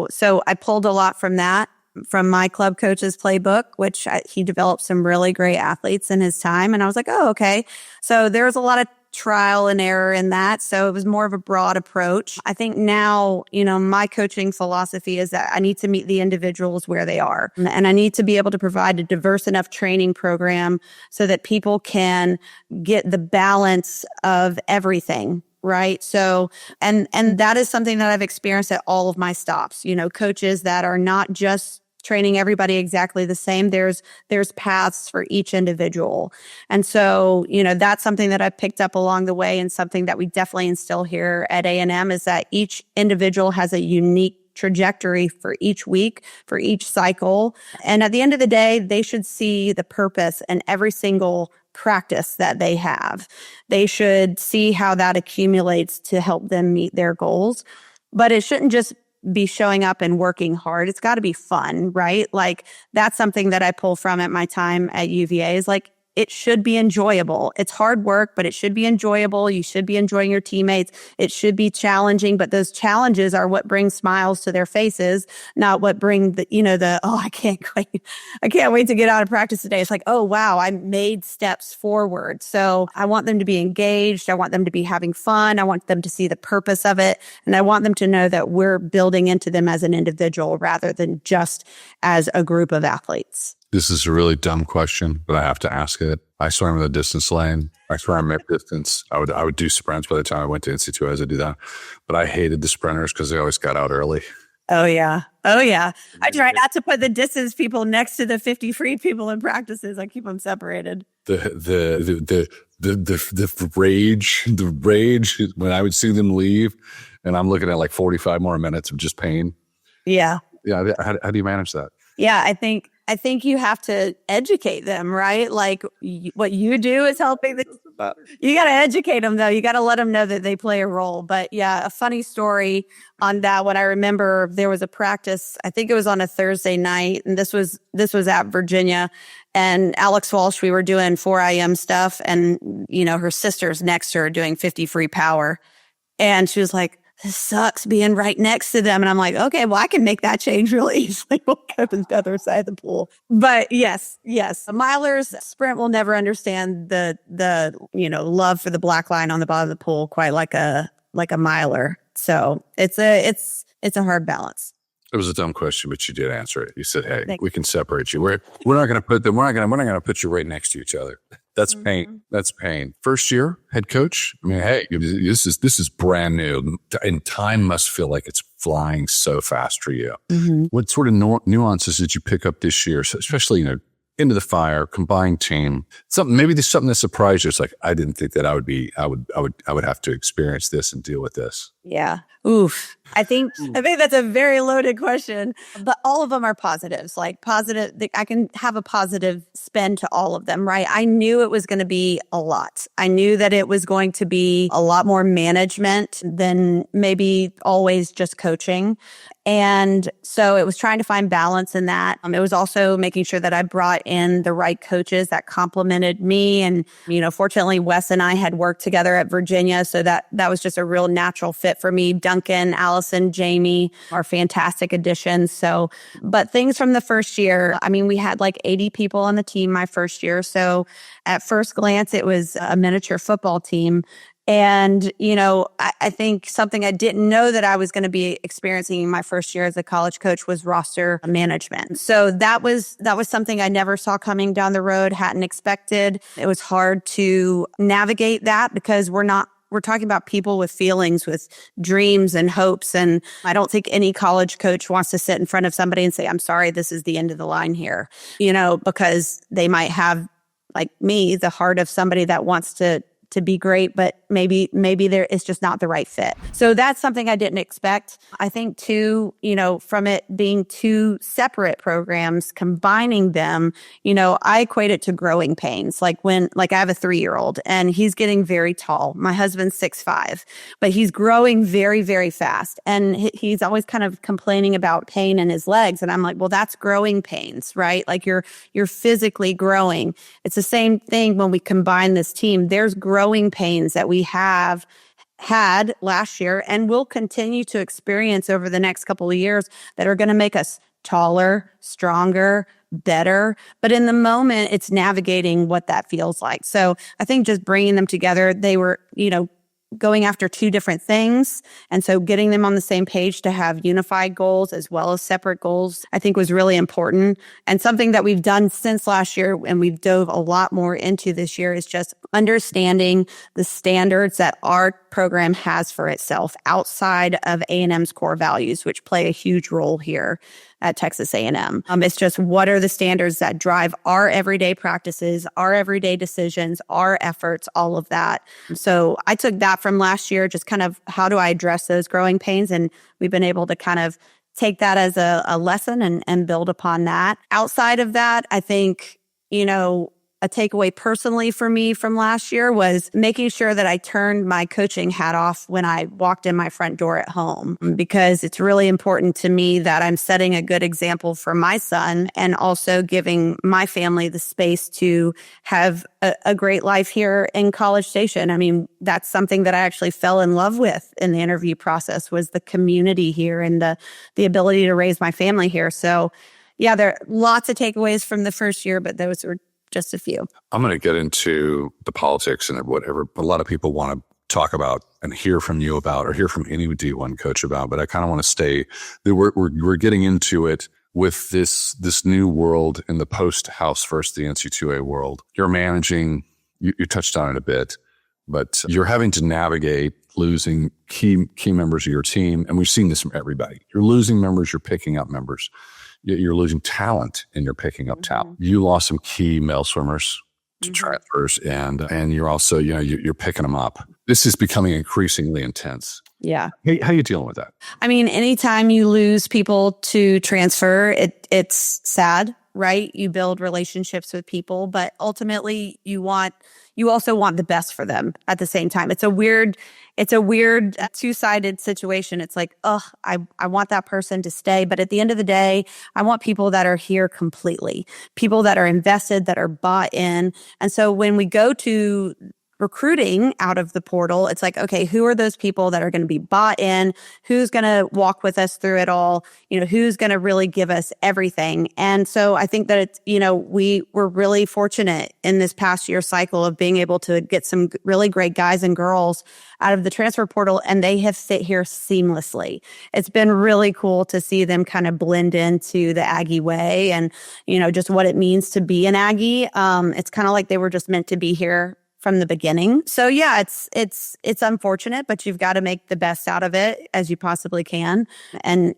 so I pulled a lot from that, from my club coach's playbook, which he developed some really great athletes in his time. And I was like, oh, okay. So there was a lot of trial and error in that. So it was more of a broad approach. I think now, my coaching philosophy is that I need to meet the individuals where they are. And I need to be able to provide a diverse enough training program so that people can get the balance of everything. Right. So, and that is something that I've experienced at all of my stops, coaches that are not just training everybody exactly the same. There's paths for each individual. And so, that's something that I've picked up along the way, and something that we definitely instill here at A&M is that each individual has a unique trajectory for each week, for each cycle. And at the end of the day, they should see the purpose in every single practice that they have. They should see how that accumulates to help them meet their goals. But it shouldn't just be showing up and working hard. It's got to be fun, right? Like, that's something that I pull from at my time at UVA is like, it should be enjoyable. It's hard work, but it should be enjoyable. You should be enjoying your teammates. It should be challenging, but those challenges are what bring smiles to their faces, not what bring I can't wait to get out of practice today. It's like, oh, wow, I made steps forward. So I want them to be engaged. I want them to be having fun. I want them to see the purpose of it. And I want them to know that we're building into them as an individual rather than just as a group of athletes. This is a really dumb question, but I have to ask it. I swam in the distance lane. I swam mid distance. I would do sprints by the time I went to NCAA. I do that, but I hated the sprinters because they always got out early. Oh yeah. I try not to put the distance people next to the 50 free people in practices. I keep them separated. The rage when I would see them leave, and I'm looking at like 45 more minutes of just pain. Yeah. Yeah. How do you manage that? Yeah, I think you have to educate them, right? Like what you do is helping them. You got to educate them, though. You got to let them know that they play a role. But yeah, a funny story on that one. I remember there was a practice. I think it was on a Thursday night, and this was at Virginia. And Alex Walsh, we were doing 4 a.m. stuff, and her sister's next to her doing 50 free power, and she was like, this sucks being right next to them. And I'm like, okay, well, I can make that change really easily. We'll go to the other side of the pool. But yes. The milers sprint will never understand the love for the black line on the bottom of the pool quite like a miler. So it's a hard balance. It was a dumb question, but you did answer it. You said, "Hey, we can separate you. We're not going to put them. We're not going to put you right next to each other. That's pain. That's pain." First year head coach. I mean, hey, this is brand new, and time must feel like it's flying so fast for you. Mm-hmm. What sort of nuances did you pick up this year, especially into the fire, combined team? Maybe there's something that surprised you. It's like, I didn't think that I would have to experience this and deal with this. Yeah. Oof. I think that's a very loaded question, but all of them are positives. Like positive, I can have a positive spin to all of them, right? I knew it was going to be a lot. I knew that it was going to be a lot more management than maybe always just coaching. And so it was trying to find balance in that. It was also making sure that I brought in the right coaches that complemented me. And, fortunately, Wes and I had worked together at Virginia. So that was just a real natural fit for me. Duncan, Allison, Jamie are fantastic additions. So, but things from the first year, we had like 80 people on the team my first year. So at first glance, it was a miniature football team. And, I think something I didn't know that I was going to be experiencing in my first year as a college coach was roster management. So that was something I never saw coming down the road, hadn't expected. It was hard to navigate that because we're talking about people with feelings, with dreams and hopes. And I don't think any college coach wants to sit in front of somebody and say, "I'm sorry, this is the end of the line here," because they might have, like me, the heart of somebody that wants to be great, but maybe there it's just not the right fit. So that's something I didn't expect. I think too, from it being two separate programs, combining them, I equate it to growing pains. Like I have a 3-year-old and he's getting very tall. My husband's 6'5", but he's growing very, very fast. And he's always kind of complaining about pain in his legs. And I'm like, well, that's growing pains, right? Like you're physically growing. It's the same thing when we combine this team. There's growing pains that we have had last year and will continue to experience over the next couple of years that are going to make us taller, stronger, better. But in the moment, it's navigating what that feels like. So I think just bringing them together, they were, going after two different things. And so getting them on the same page to have unified goals as well as separate goals, I think was really important. And something that we've done since last year and we've dove a lot more into this year is just understanding the standards that our program has for itself outside of A&M's core values, which play a huge role here at Texas A&M. It's just what are the standards that drive our everyday practices, our everyday decisions, our efforts, all of that. So I took that from last year, just kind of how do I address those growing pains? And we've been able to kind of take that as a lesson and build upon that. Outside of that, I think, a takeaway personally for me from last year was making sure that I turned my coaching hat off when I walked in my front door at home, because it's really important to me that I'm setting a good example for my son and also giving my family the space to have a great life here in College Station. That's something that I actually fell in love with in the interview process was the community here and the ability to raise my family here. So yeah, there are lots of takeaways from the first year, but those were just a few. I'm going to get into the politics and whatever a lot of people want to talk about and hear from you about or hear from any D1 coach about, but I kind of want to stay, we're getting into it with this new world in the post-House first, the NC2A world. You're managing, you touched on it a bit, but you're having to navigate losing key members of your team. And we've seen this from everybody. You're losing members, you're picking up members. You're losing talent and you're picking up talent. You lost some key male swimmers to transfers and you're also, you're picking them up. This is becoming increasingly intense. Yeah. How are you dealing with that? Anytime you lose people to transfer, it's sad, right? You build relationships with people, but ultimately you also want the best for them at the same time. It's a weird two-sided situation. It's like, I want that person to stay. But at the end of the day, I want people that are here completely, people that are invested, that are bought in. And so when we go to recruiting out of the portal, it's like, okay, who are those people that are going to be bought in? Who's going to walk with us through it all? Who's going to really give us everything? And so I think that it's, we were really fortunate in this past year cycle of being able to get some really great guys and girls out of the transfer portal, and they have fit here seamlessly. It's been really cool to see them kind of blend into the Aggie way and, just what it means to be an Aggie. It's kind of like they were just meant to be here from the beginning. So yeah, it's unfortunate, but you've got to make the best out of it as you possibly can. And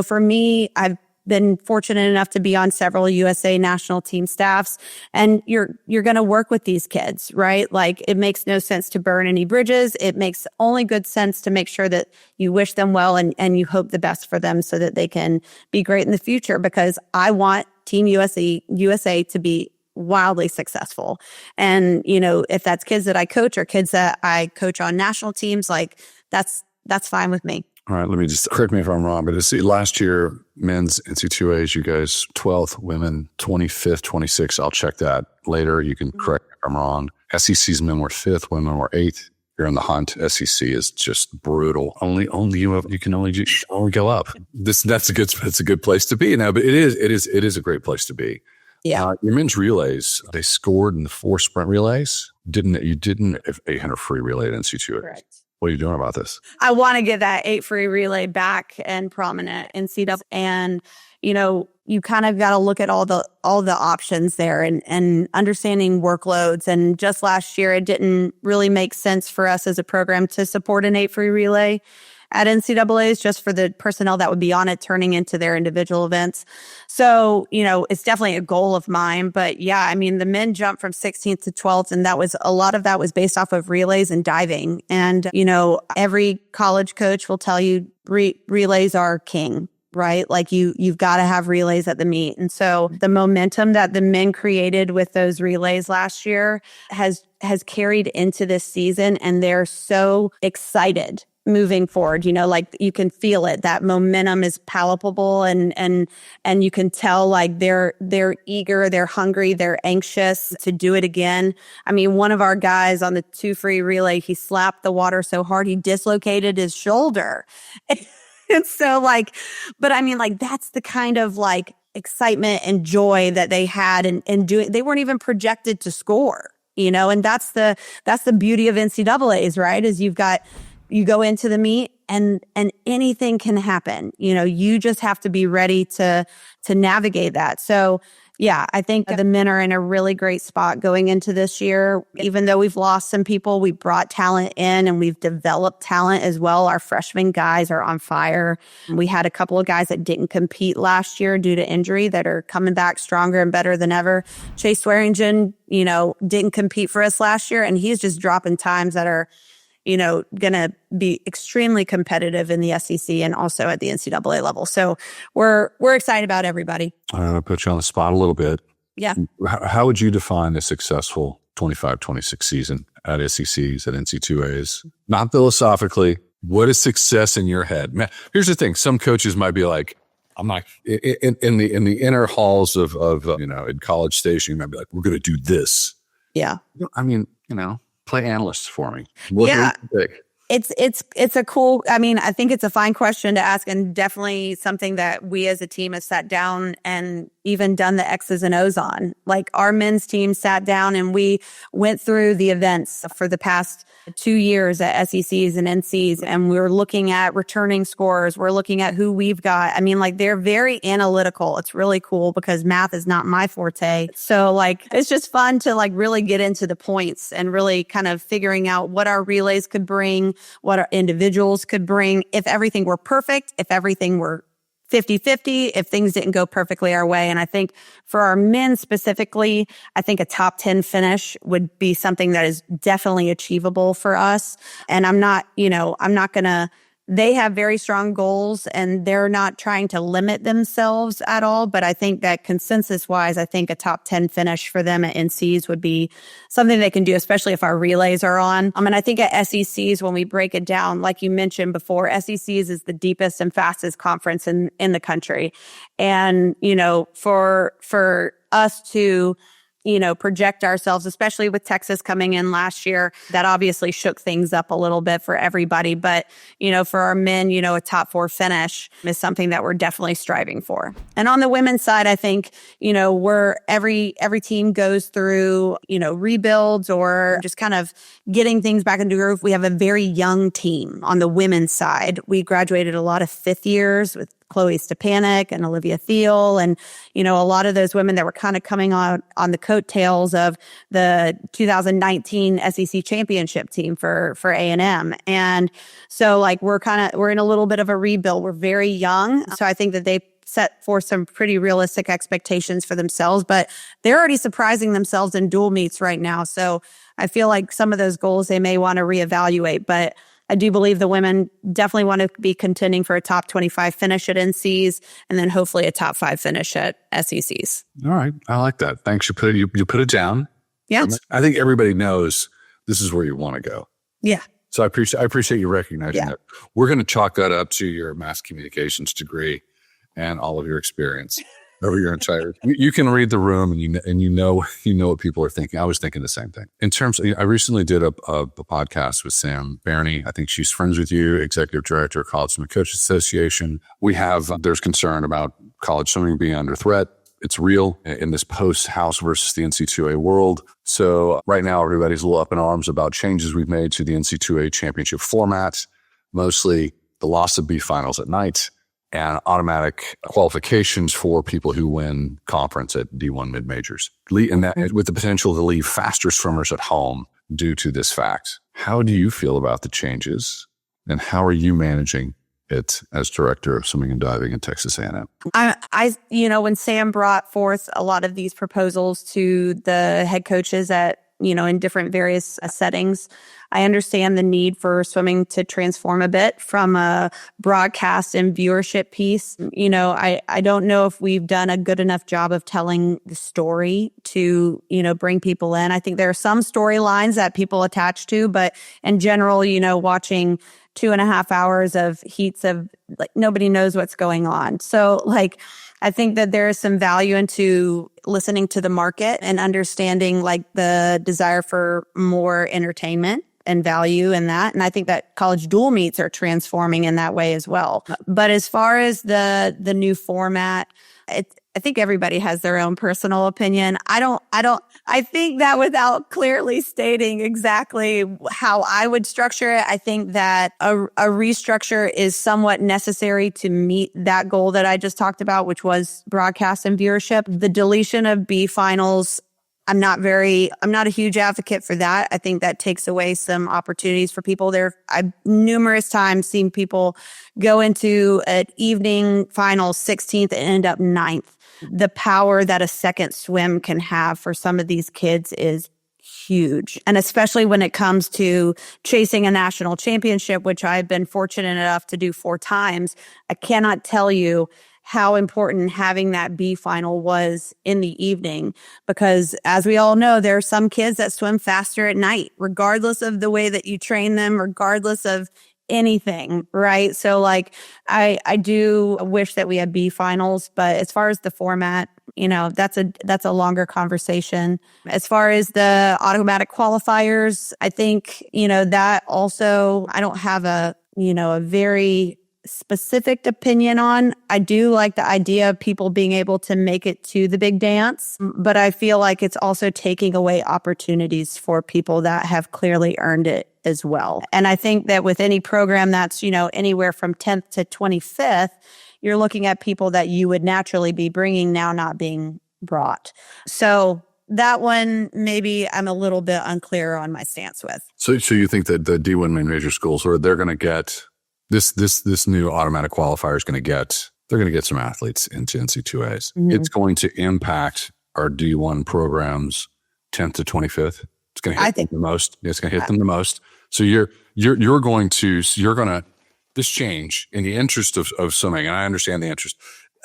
for me, I've been fortunate enough to be on several USA national team staffs, and you're going to work with these kids, right? Like, it makes no sense to burn any bridges. It makes only good sense to make sure that you wish them well and you hope the best for them so that they can be great in the future, because I want Team USA to be wildly successful. And, if that's kids that I coach or kids that I coach on national teams, like that's fine with me. All right, let me just correct me if I'm wrong, but last year, men's NC2As, you guys 12th, women 25th, 26th. I'll check that later. You can correct me if I'm wrong. SEC's men were 5th, women were 8th. You're in the hunt. SEC is just brutal. Only you can only go up. That's a good place to be now, but it is a great place to be. Yeah. Your men's relays, they scored in the 4 sprint relays. You didn't 800 free relay at NC2A. Correct. What are you doing about this? I want to get that 8 free relay back and prominent in CW. And, you kind of got to look at all the options there and understanding workloads. And just last year, it didn't really make sense for us as a program to support an 8 free relay at NCAAs, just for the personnel that would be on it turning into their individual events. So, it's definitely a goal of mine. But yeah, the men jumped from 16th to 12th, and a lot of that was based off of relays and diving. And, every college coach will tell you relays are king, right? Like you've got to have relays at the meet. And so the momentum that the men created with those relays last year has carried into this season, and they're so excited moving forward. Like you can feel it. That momentum is palpable, and you can tell like they're eager, they're hungry, they're anxious to do it again. One of our guys on the 2 free relay, he slapped the water so hard he dislocated his shoulder. And so but that's the kind of like excitement and joy that they had in doing. They weren't even projected to score, and that's the beauty of NCAAs, right? Is you go into the meet and anything can happen. You just have to be ready to navigate that. So yeah, I think the men are in a really great spot going into this year. Even though we've lost some people, we brought talent in and we've developed talent as well. Our freshman guys are on fire. We had a couple of guys that didn't compete last year due to injury that are coming back stronger and better than ever. Chase Swearingen, didn't compete for us last year, and he's just dropping times that are going to be extremely competitive in the SEC and also at the NCAA level. So we're excited about everybody. I'm going to put you on the spot a little bit. Yeah. How would you define a successful 25-26 season at SECs, at NC2As? Not philosophically. What is success in your head? Man, here's the thing. Some coaches might be like, I'm not in the inner halls of in College Station, you might be like, we're going to do this. Yeah. Play analyst for me. Yeah. It's a cool, I think it's a fine question to ask, and definitely something that we as a team have sat down and even done the X's and O's on. Like our men's team sat down and we went through the events for the past 2 years at SECs and NCs, and we were looking at returning scores. We're looking at who we've got. They're very analytical. It's really cool because math is not my forte. So it's just fun to really get into the points and really kind of figuring out what our relays could bring, what our individuals could bring. If everything were perfect, if everything were 50-50, if things didn't go perfectly our way. And I think for our men specifically, I think a top 10 finish would be something that is definitely achievable for us. And I'm not gonna, they have very strong goals and they're not trying to limit themselves at all. But I think that consensus wise, I think a top 10 finish for them at NCs would be something they can do, especially if our relays are on. And I think at SECs, when we break it down, like you mentioned before, SECs is the deepest and fastest conference in the country. And, for us to, project ourselves, especially with Texas coming in last year. That obviously shook things up a little bit for everybody. But, for our men, a top 4 finish is something that we're definitely striving for. And on the women's side, I think, every team goes through, rebuilds or just kind of getting things back into groove. We have a very young team on the women's side. We graduated a lot of 5th years with Chloe Stepanek and Olivia Thiel, and, a lot of those women that were kind of coming on the coattails of the 2019 SEC championship team for A&M. And so we're in a little bit of a rebuild. We're very young. So I think that they set forth some pretty realistic expectations for themselves, but they're already surprising themselves in dual meets right now. So I feel like some of those goals they may want to reevaluate, but I do believe the women definitely want to be contending for a top 25 finish at NCs and then hopefully a top 5 finish at SECs. All right. I like that. Thanks. You put it down. Yeah. I think everybody knows this is where you want to go. Yeah. So I appreciate you recognizing that. We're going to chalk that up to your mass communications degree and all of your experience over your entire. You can read the room and you know what people are thinking. I was thinking the same thing. In terms of, I recently did a podcast with Sam Berney. I think she's friends with you, executive director of College Swimming Coaches Association. There's concern about college swimming being under threat. It's real in this post-House versus the NCAA world. So right now, everybody's a little up in arms about changes we've made to the NCAA championship format, mostly the loss of B finals at night and automatic qualifications for people who win conference at D1 mid-majors, and that with the potential to leave faster swimmers at home due to this fact. How do you feel about the changes, and how are you managing it as director of swimming and diving at Texas A&M? When Sam brought forth a lot of these proposals to the head coaches at, in different various settings, I understand the need for swimming to transform a bit from a broadcast and viewership piece. I don't know if we've done a good enough job of telling the story to, bring people in. I think there are some storylines that people attach to, but in general, watching 2.5 hours of heats of nobody knows what's going on. So I think that there is some value into listening to the market and understanding the desire for more entertainment and value in that. And I think that college dual meets are transforming in that way as well. But as far as the new format, I think everybody has their own personal opinion. I think that without clearly stating exactly how I would structure it, I think that a restructure is somewhat necessary to meet that goal that I just talked about, which was broadcast and viewership. The deletion of B finals, I'm not a huge advocate for that. I think that takes away some opportunities for people there. I've numerous times seen people go into an evening final 16th and end up 9th. The power that a second swim can have for some of these kids is huge. And especially when it comes to chasing a national championship, which I've been fortunate enough to do 4 times, I cannot tell you how important having that B final was in the evening, because as we all know, there are some kids that swim faster at night, regardless of the way that you train them, regardless of anything, right? So I do wish that we had B finals, but as far as the format, that's a longer conversation. As far as the automatic qualifiers, I think, that also I don't have a very specific opinion on. I do like the idea of people being able to make it to the big dance, but I feel like it's also taking away opportunities for people that have clearly earned it as well. And I think that with any program that's, anywhere from 10th to 25th, you're looking at people that you would naturally be bringing now not being brought. So that one, maybe I'm a little bit unclear on my stance with. So you think that the D1 main major schools, or they're going to get this new automatic qualifier is going to get some athletes into NC2As. Mm-hmm. It's going to impact our D1 programs 10th to 25th. It's going to hit them the most. It's going to hit them the most. So you're going to this change in the interest of swimming, and I understand the interest.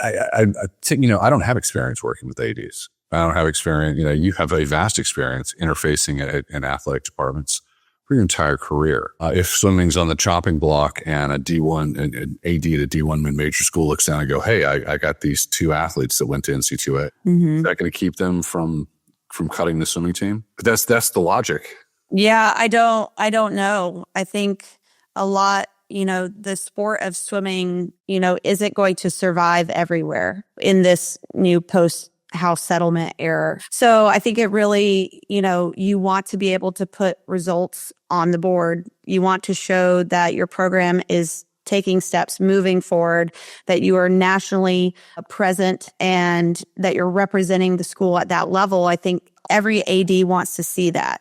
I think, I don't have experience working with ADs. I don't have experience. You have a vast experience interfacing in athletic departments for your entire career. If swimming's on the chopping block and an AD at a D1 mid-major school looks down and go, hey, I got these 2 athletes that went to NC2A. Mm-hmm. Is that going to keep them from from cutting the swimming team? That's the logic. Yeah, I don't know. I think a lot, the sport of swimming, isn't going to survive everywhere in this new post-house settlement era. So I think it really, you want to be able to put results on the board. You want to show that your program is taking steps moving forward, that you are nationally present and that you're representing the school at that level. I think every AD wants to see that.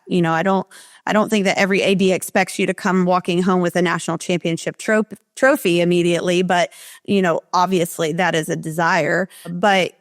I don't think that every AD expects you to come walking home with a national championship trophy immediately, but, obviously that is a desire. But,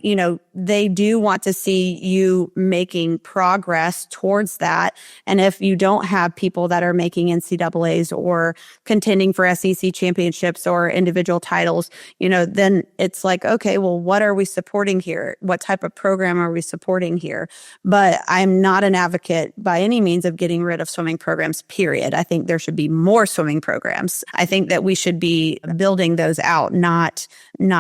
they do want to see you making progress towards that. And if you don't have people that are making NCAAs or contending for SEC championships or individual titles, then it's like, okay, well, what are we supporting here? What type of program are we supporting here? But I'm not an advocate by any means of getting rid of swimming programs, period. I think there should be more swimming programs. I think that we should be building those out, not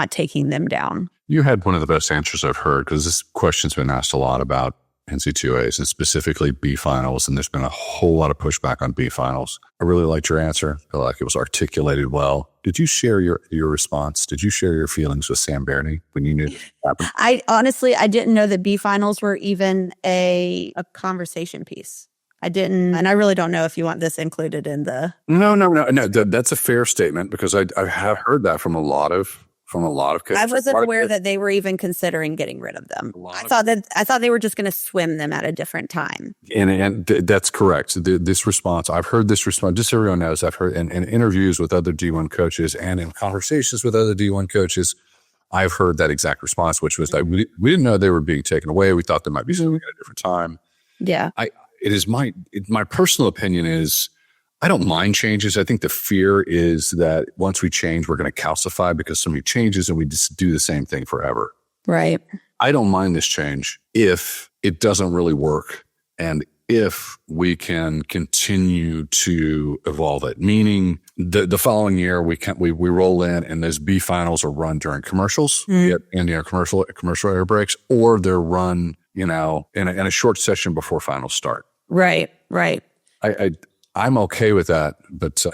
taking them down. You had one of the best answers I've heard, because this question's been asked a lot about NC2As and specifically B finals, and there's been a whole lot of pushback on B finals. I really liked your answer. I feel like it was articulated well. Did you share your response? Did you share your feelings with Sam Berney when you knew it happened? I didn't know that B finals were even a conversation piece. I didn't, and I really don't know if you want this included in the... No. That's a fair statement, because I have heard that from a lot of kids. I wasn't aware that they were even considering getting rid of them. I thought they were just going to swim them at a different time. And that's correct. This response, I've heard this response, just so everyone knows, I've heard in interviews with other D1 coaches and in conversations with other D1 coaches, I've heard that exact response, which was that we didn't know they were being taken away. We thought they might be something at a different time. Yeah. It is my personal opinion is, I don't mind changes. I think the fear is that once we change, we're going to calcify because somebody changes and we just do the same thing forever. Right. I don't mind this change if it doesn't really work and if we can continue to evolve it. Meaning the following year we roll in and those B finals are run during commercials, commercial air breaks, or they're run, in a short session before finals start. Right. I'm okay with that, but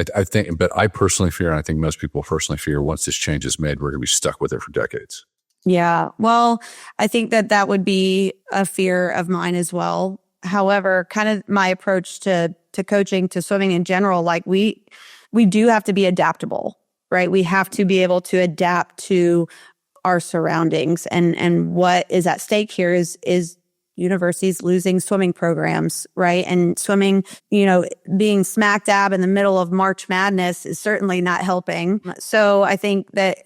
I personally fear, and I think most people personally fear, once this change is made, we're going to be stuck with it for decades. Yeah. Well, I think that would be a fear of mine as well. However, kind of my approach to coaching, to swimming in general, like we do have to be adaptable, right? We have to be able to adapt to our surroundings, and what is at stake here is universities losing swimming programs, right? And swimming, being smack dab in the middle of March Madness is certainly not helping. So I think that,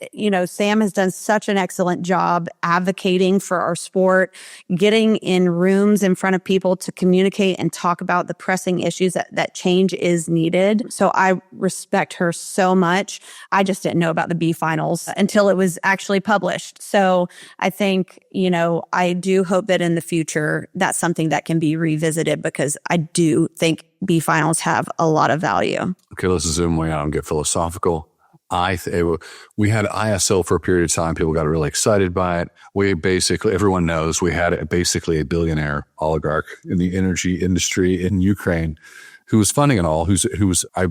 Sam has done such an excellent job advocating for our sport, getting in rooms in front of people to communicate and talk about the pressing issues that change is needed. So I respect her so much. I just didn't know about the B finals until it was actually published. So I think, I do hope that in the future, that's something that can be revisited, because I do think B finals have a lot of value. Okay, let's zoom way out and get philosophical. We had ISL for a period of time. People got really excited by it. Everyone knows we had basically a billionaire oligarch in the energy industry in Ukraine who was funding it all,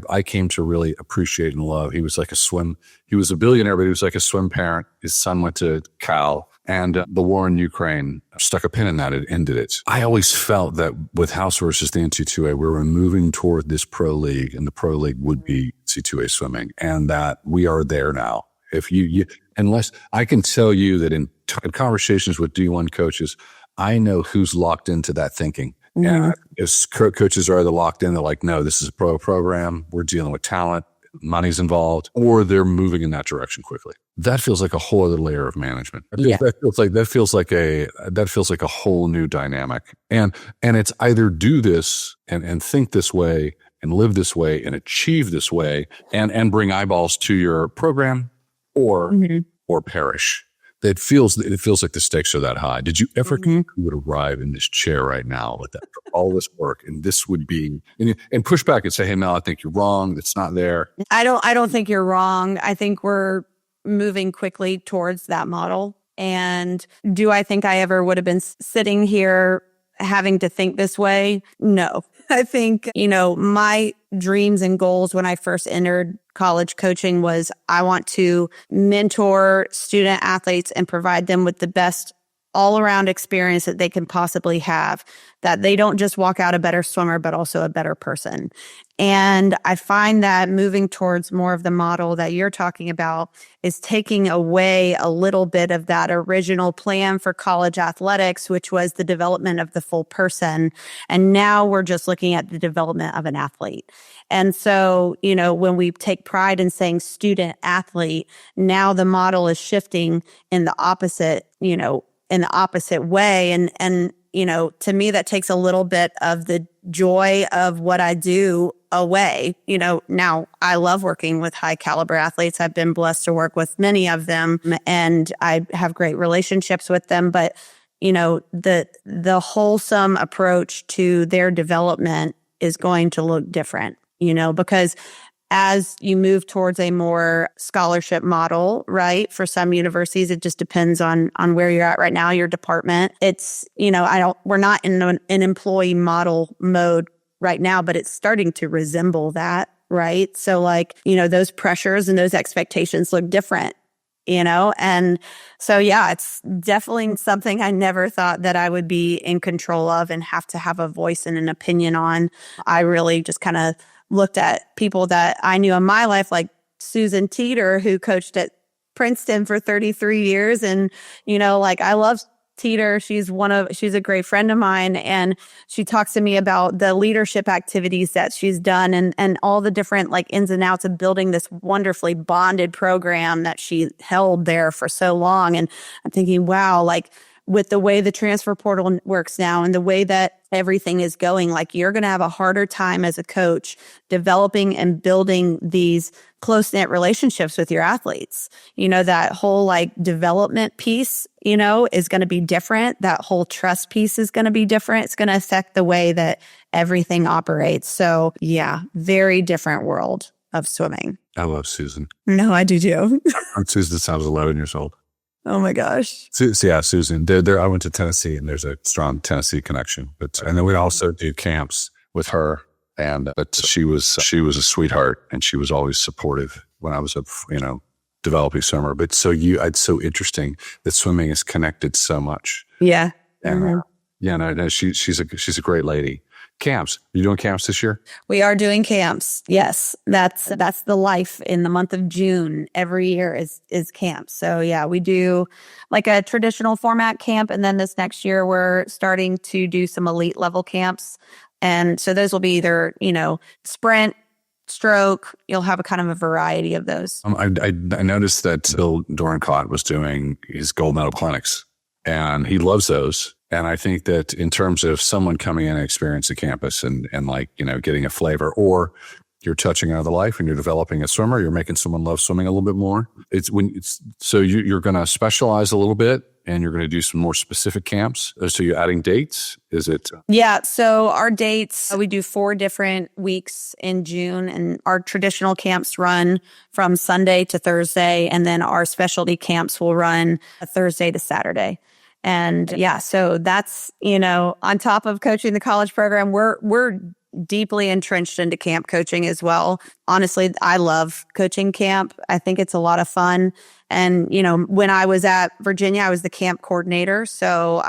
I came to really appreciate and love. He was a billionaire, but he was like a swim parent. His son went to Cal. And the war in Ukraine stuck a pin in that. It ended it. I always felt that with House versus the NC2A, we were moving toward this pro league, and the pro league would be C2A swimming, and that we are there now. If unless I can tell you that in conversations with D1 coaches, I know who's locked into that thinking. Mm-hmm. And if coaches are either locked in, they're like, no, this is a pro program. We're dealing with talent. Money's involved, or they're moving in that direction quickly. That feels like a whole other layer of management. That feels like a whole new dynamic. And it's either do this and think this way and live this way and achieve this way and bring eyeballs to your program, or perish. It feels like the stakes are that high. Did you ever think you would arrive in this chair right now with that, all this work, and this would be, and push back and say, hey, Mel, I think you're wrong. That's not there. I don't think you're wrong. I think we're moving quickly towards that model. And do I think I ever would have been sitting here having to think this way? No. I think, my dreams and goals when I first entered college coaching was I want to mentor student athletes and provide them with the best all-around experience that they can possibly have, that they don't just walk out a better swimmer, but also a better person. And I find that moving towards more of the model that you're talking about is taking away a little bit of that original plan for college athletics, which was the development of the full person. And now we're just looking at the development of an athlete. And so, when we take pride in saying student athlete, now the model is shifting in the opposite, in the opposite way. And to me, that takes a little bit of the joy of what I do away. Now I love working with high caliber athletes. I've been blessed to work with many of them and I have great relationships with them. But, the wholesome approach to their development is going to look different, because as you move towards a more scholarship model, right? For some universities, it just depends on where you're at right now, your department. It's, we're not in an employee model mode right now, but it's starting to resemble that, right? So those pressures and those expectations look different, and so, yeah, it's definitely something I never thought that I would be in control of and have to have a voice and an opinion on. I really just kind of looked at people that I knew in my life, like Susan Teeter, who coached at Princeton for 33 years. And, I love Teeter. She's a great friend of mine. And she talks to me about the leadership activities that she's done and all the different ins and outs of building this wonderfully bonded program that she held there for so long. And I'm thinking, wow, with the way the transfer portal works now and the way that everything is going, you're going to have a harder time as a coach developing and building these close-knit relationships with your athletes. That whole development piece, is going to be different. That whole trust piece is going to be different. It's going to affect the way that everything operates. So yeah, very different world of swimming. I love Susan. No, I do too. Susan sounds 11 years old. Oh my gosh. Yeah, Susan. I went to Tennessee and there's a strong Tennessee connection. And then we also do camps with her. But she was a sweetheart and she was always supportive when I was developing swimmer. But it's so interesting that swimming is connected so much. Yeah. And she's a great lady. Camps. Are you doing camps this year? We are doing camps. Yes. That's the life in the month of June. Every year is camps. So yeah, we do a traditional format camp. And then this next year, we're starting to do some elite level camps. And so those will be either, sprint, stroke. You'll have a kind of a variety of those. I noticed that Bill Dorencott was doing his gold medal clinics and he loves those. And I think that in terms of someone coming in and experiencing campus and getting a flavor, or you're touching another life and you're developing a swimmer, you're making someone love swimming a little bit more. You're going to specialize a little bit and you're going to do some more specific camps. So you're adding dates? Is it? Yeah. So our dates, we do 4 different weeks in June, and our traditional camps run from Sunday to Thursday. And then our specialty camps will run Thursday to Saturday. And yeah, so that's, on top of coaching the college program, we're deeply entrenched into camp coaching as well. Honestly, I love coaching camp. I think it's a lot of fun. And, when I was at Virginia, I was the camp coordinator. So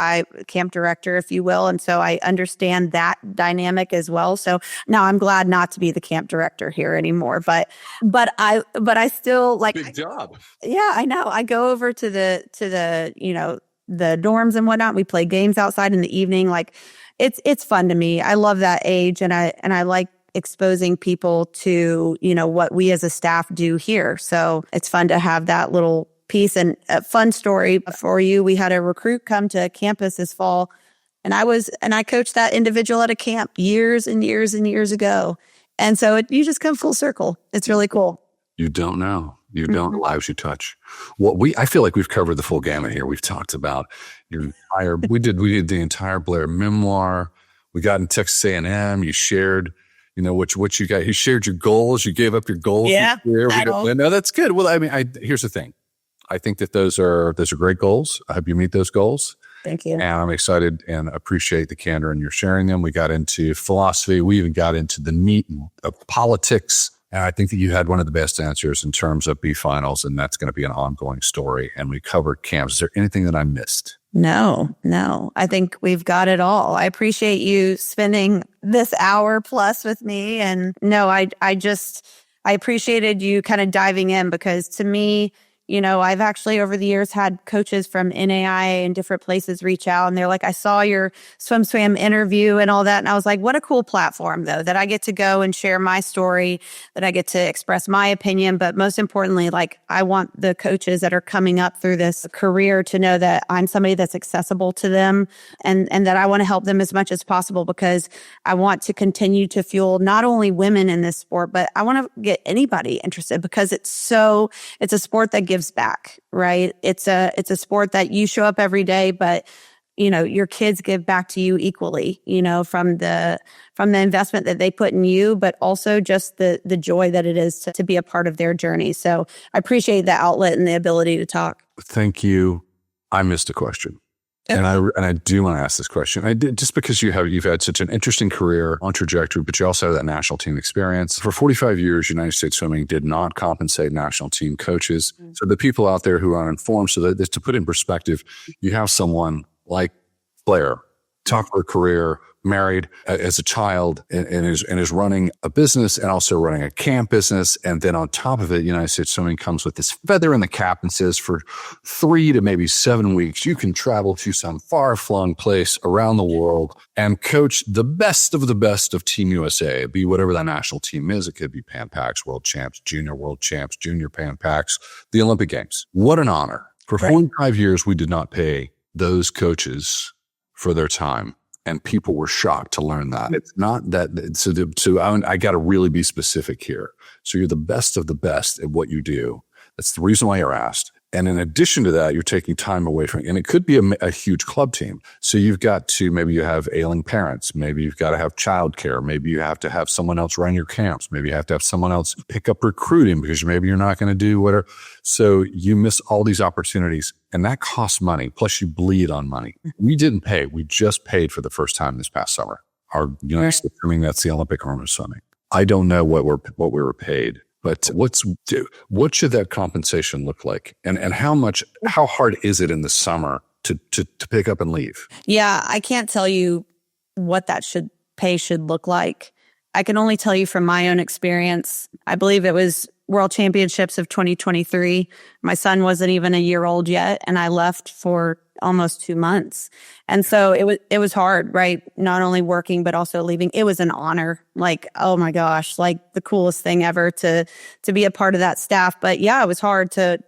camp director, if you will. And so I understand that dynamic as well. So now I'm glad not to be the camp director here anymore, but I still Good job. Yeah, I know. I go over to the the dorms and whatnot. We play games outside in the evening. It's fun to me. I love that age, and I like exposing people to, what we as a staff do here. So it's fun to have that little piece. And a fun story for you. We had a recruit come to campus this fall, and I coached that individual at a camp years and years and years ago. And so you just come full circle. It's really cool. You don't know. You don't know lives you touch. I feel like we've covered the full gamut here. We've talked about your entire, we did the entire Blair memoir. We got in Texas A&M. You shared, what you got. You shared your goals. You gave up your goals. Yeah. No, that's good. Well, here's the thing. I think that those are great goals. I hope you meet those goals. Thank you. And I'm excited and appreciate the candor and you're sharing them. We got into philosophy. We even got into the meat of politics. And I think that you had one of the best answers in terms of B finals, and that's going to be an ongoing story. And we covered camps. Is there anything that I missed? No. I think we've got it all. I appreciate you spending this hour plus with me. And no, I appreciated you kind of diving in, because to me, I've actually over the years had coaches from NAIA and different places reach out, and they're like, I saw your swim interview and all that. And I was like, what a cool platform, though, that I get to go and share my story, that I get to express my opinion. But most importantly, like, I want the coaches that are coming up through this career to know that I'm somebody that's accessible to them, and that I want to help them as much as possible, because I want to continue to fuel not only women in this sport, but I want to get anybody interested, because it's a sport that gives back, right? It's a sport that you show up every day, but your kids give back to you equally, from the investment that they put in you, but also just the joy that it is to be a part of their journey. So I appreciate the outlet and the ability to talk. Thank you. I missed a question. And I do want to ask this question. I did, just because you've had such an interesting career on trajectory, but you also have that national team experience. For 45 years, United States Swimming did not compensate national team coaches. Mm-hmm. So the people out there who are uninformed, so that to put in perspective, you have someone like Blair, talk her career, married as a child, and is running a business and also running a camp business. And then on top of it, United States Swimming comes with this feather in the cap and says for 3 to maybe 7 weeks, you can travel to some far-flung place around the world and coach the best of Team USA, be whatever that national team is. It could be Pan Pacs, world champs, junior Pan Pacs, the Olympic Games. What an honor. For 45 years, we did not pay those coaches for their time. And people were shocked to learn that. It's not that, I got to really be specific here. So you're the best of the best at what you do. That's the reason why you're asked. And in addition to that, you're taking time away from, and it could be a huge club team. So you've got to, maybe you have ailing parents. Maybe you've got to have childcare. Maybe you have to have someone else run your camps. Maybe you have to have someone else pick up recruiting, because maybe you're not going to do whatever. So you miss all these opportunities, and that costs money. Plus you bleed on money. We didn't pay. We just paid for the first time this past summer. Our United States Swimming, that's the Olympic Women's Swimming. I don't know what we were paid. But what should that compensation look like? And how hard is it in the summer to pick up and leave? Yeah, I can't tell you what that pay should look like. I can only tell you from my own experience. I believe it was World Championships of 2023. My son wasn't even a year old yet, and I left for almost 2 months. And so it was hard, right? Not only working, but also leaving. It was an honor. Like, oh my gosh, like the coolest thing ever to be a part of that staff. But yeah, it was hard to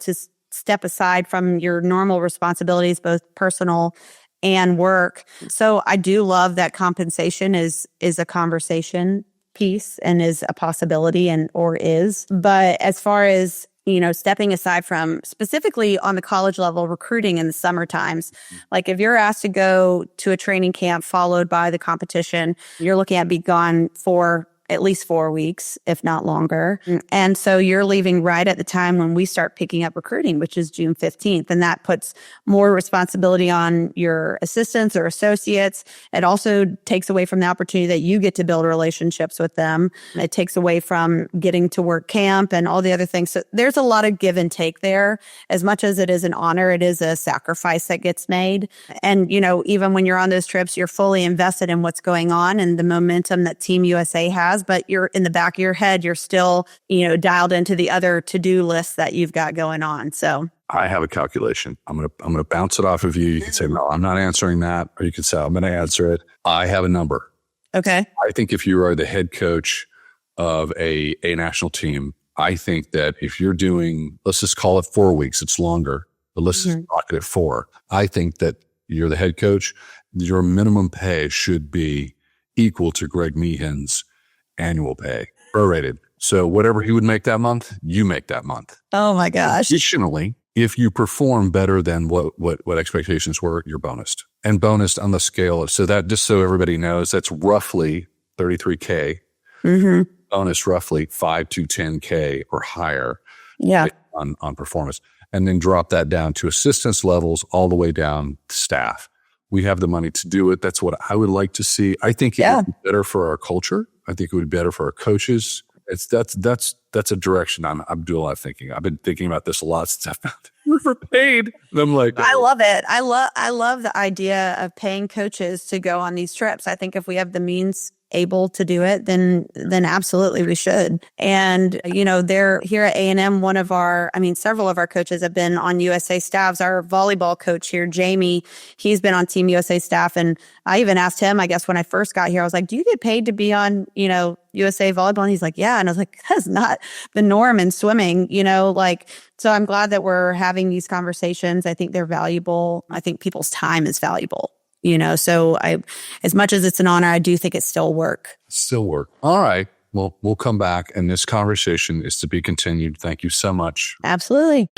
step aside from your normal responsibilities, both personal and work. So I do love that compensation is a conversation piece and is a possibility or is. But as far as, stepping aside from specifically on the college level recruiting in the summer times, like if you're asked to go to a training camp followed by the competition, you're looking at be gone for at least 4 weeks, if not longer. And so you're leaving right at the time when we start picking up recruiting, which is June 15th. And that puts more responsibility on your assistants or associates. It also takes away from the opportunity that you get to build relationships with them. It takes away from getting to work camp and all the other things. So there's a lot of give and take there. As much as it is an honor, it is a sacrifice that gets made. And, even when you're on those trips, you're fully invested in what's going on and the momentum that Team USA has. But you're in the back of your head, you're still, dialed into the other to-do lists that you've got going on. So I have a calculation. I'm gonna bounce it off of you. You can say, no, I'm not answering that. Or you can say, I'm going to answer it. I have a number. Okay. I think if you are the head coach of a national team, I think that if you're doing, let's just call it 4 weeks, it's longer, but let's just knock it at 4. I think that you're the head coach, your minimum pay should be equal to Greg Meehan's annual pay, prorated. So whatever he would make that month, you make that month. Oh my gosh. Additionally, if you perform better than what expectations were, you're bonused. And bonused on the scale. So that, just so everybody knows, that's roughly $33K. Mm-hmm. Bonus roughly 5 to 10K or higher. Yeah. On performance. And then drop that down to assistance levels all the way down to staff. We have the money to do it. That's what I would like to see. I think it would be better for our culture. I think it would be better for our coaches. That's a direction I'm doing a lot of thinking. I've been thinking about this a lot since I found we're paid. And I'm like, I love it. I love the idea of paying coaches to go on these trips. I think if we have the means able to do it, then absolutely we should. And, they're here at A&M, several of our coaches have been on USA staffs. Our volleyball coach here, Jamie, he's been on Team USA staff. And I even asked him, I guess when I first got here, I was like, do you get paid to be on, USA volleyball? And he's like, yeah. And I was like, that's not the norm in swimming, so I'm glad that we're having these conversations. I think they're valuable. I think people's time is valuable. So as much as it's an honor, I do think it's still work. Still work. All right. Well, we'll come back, and this conversation is to be continued. Thank you so much. Absolutely.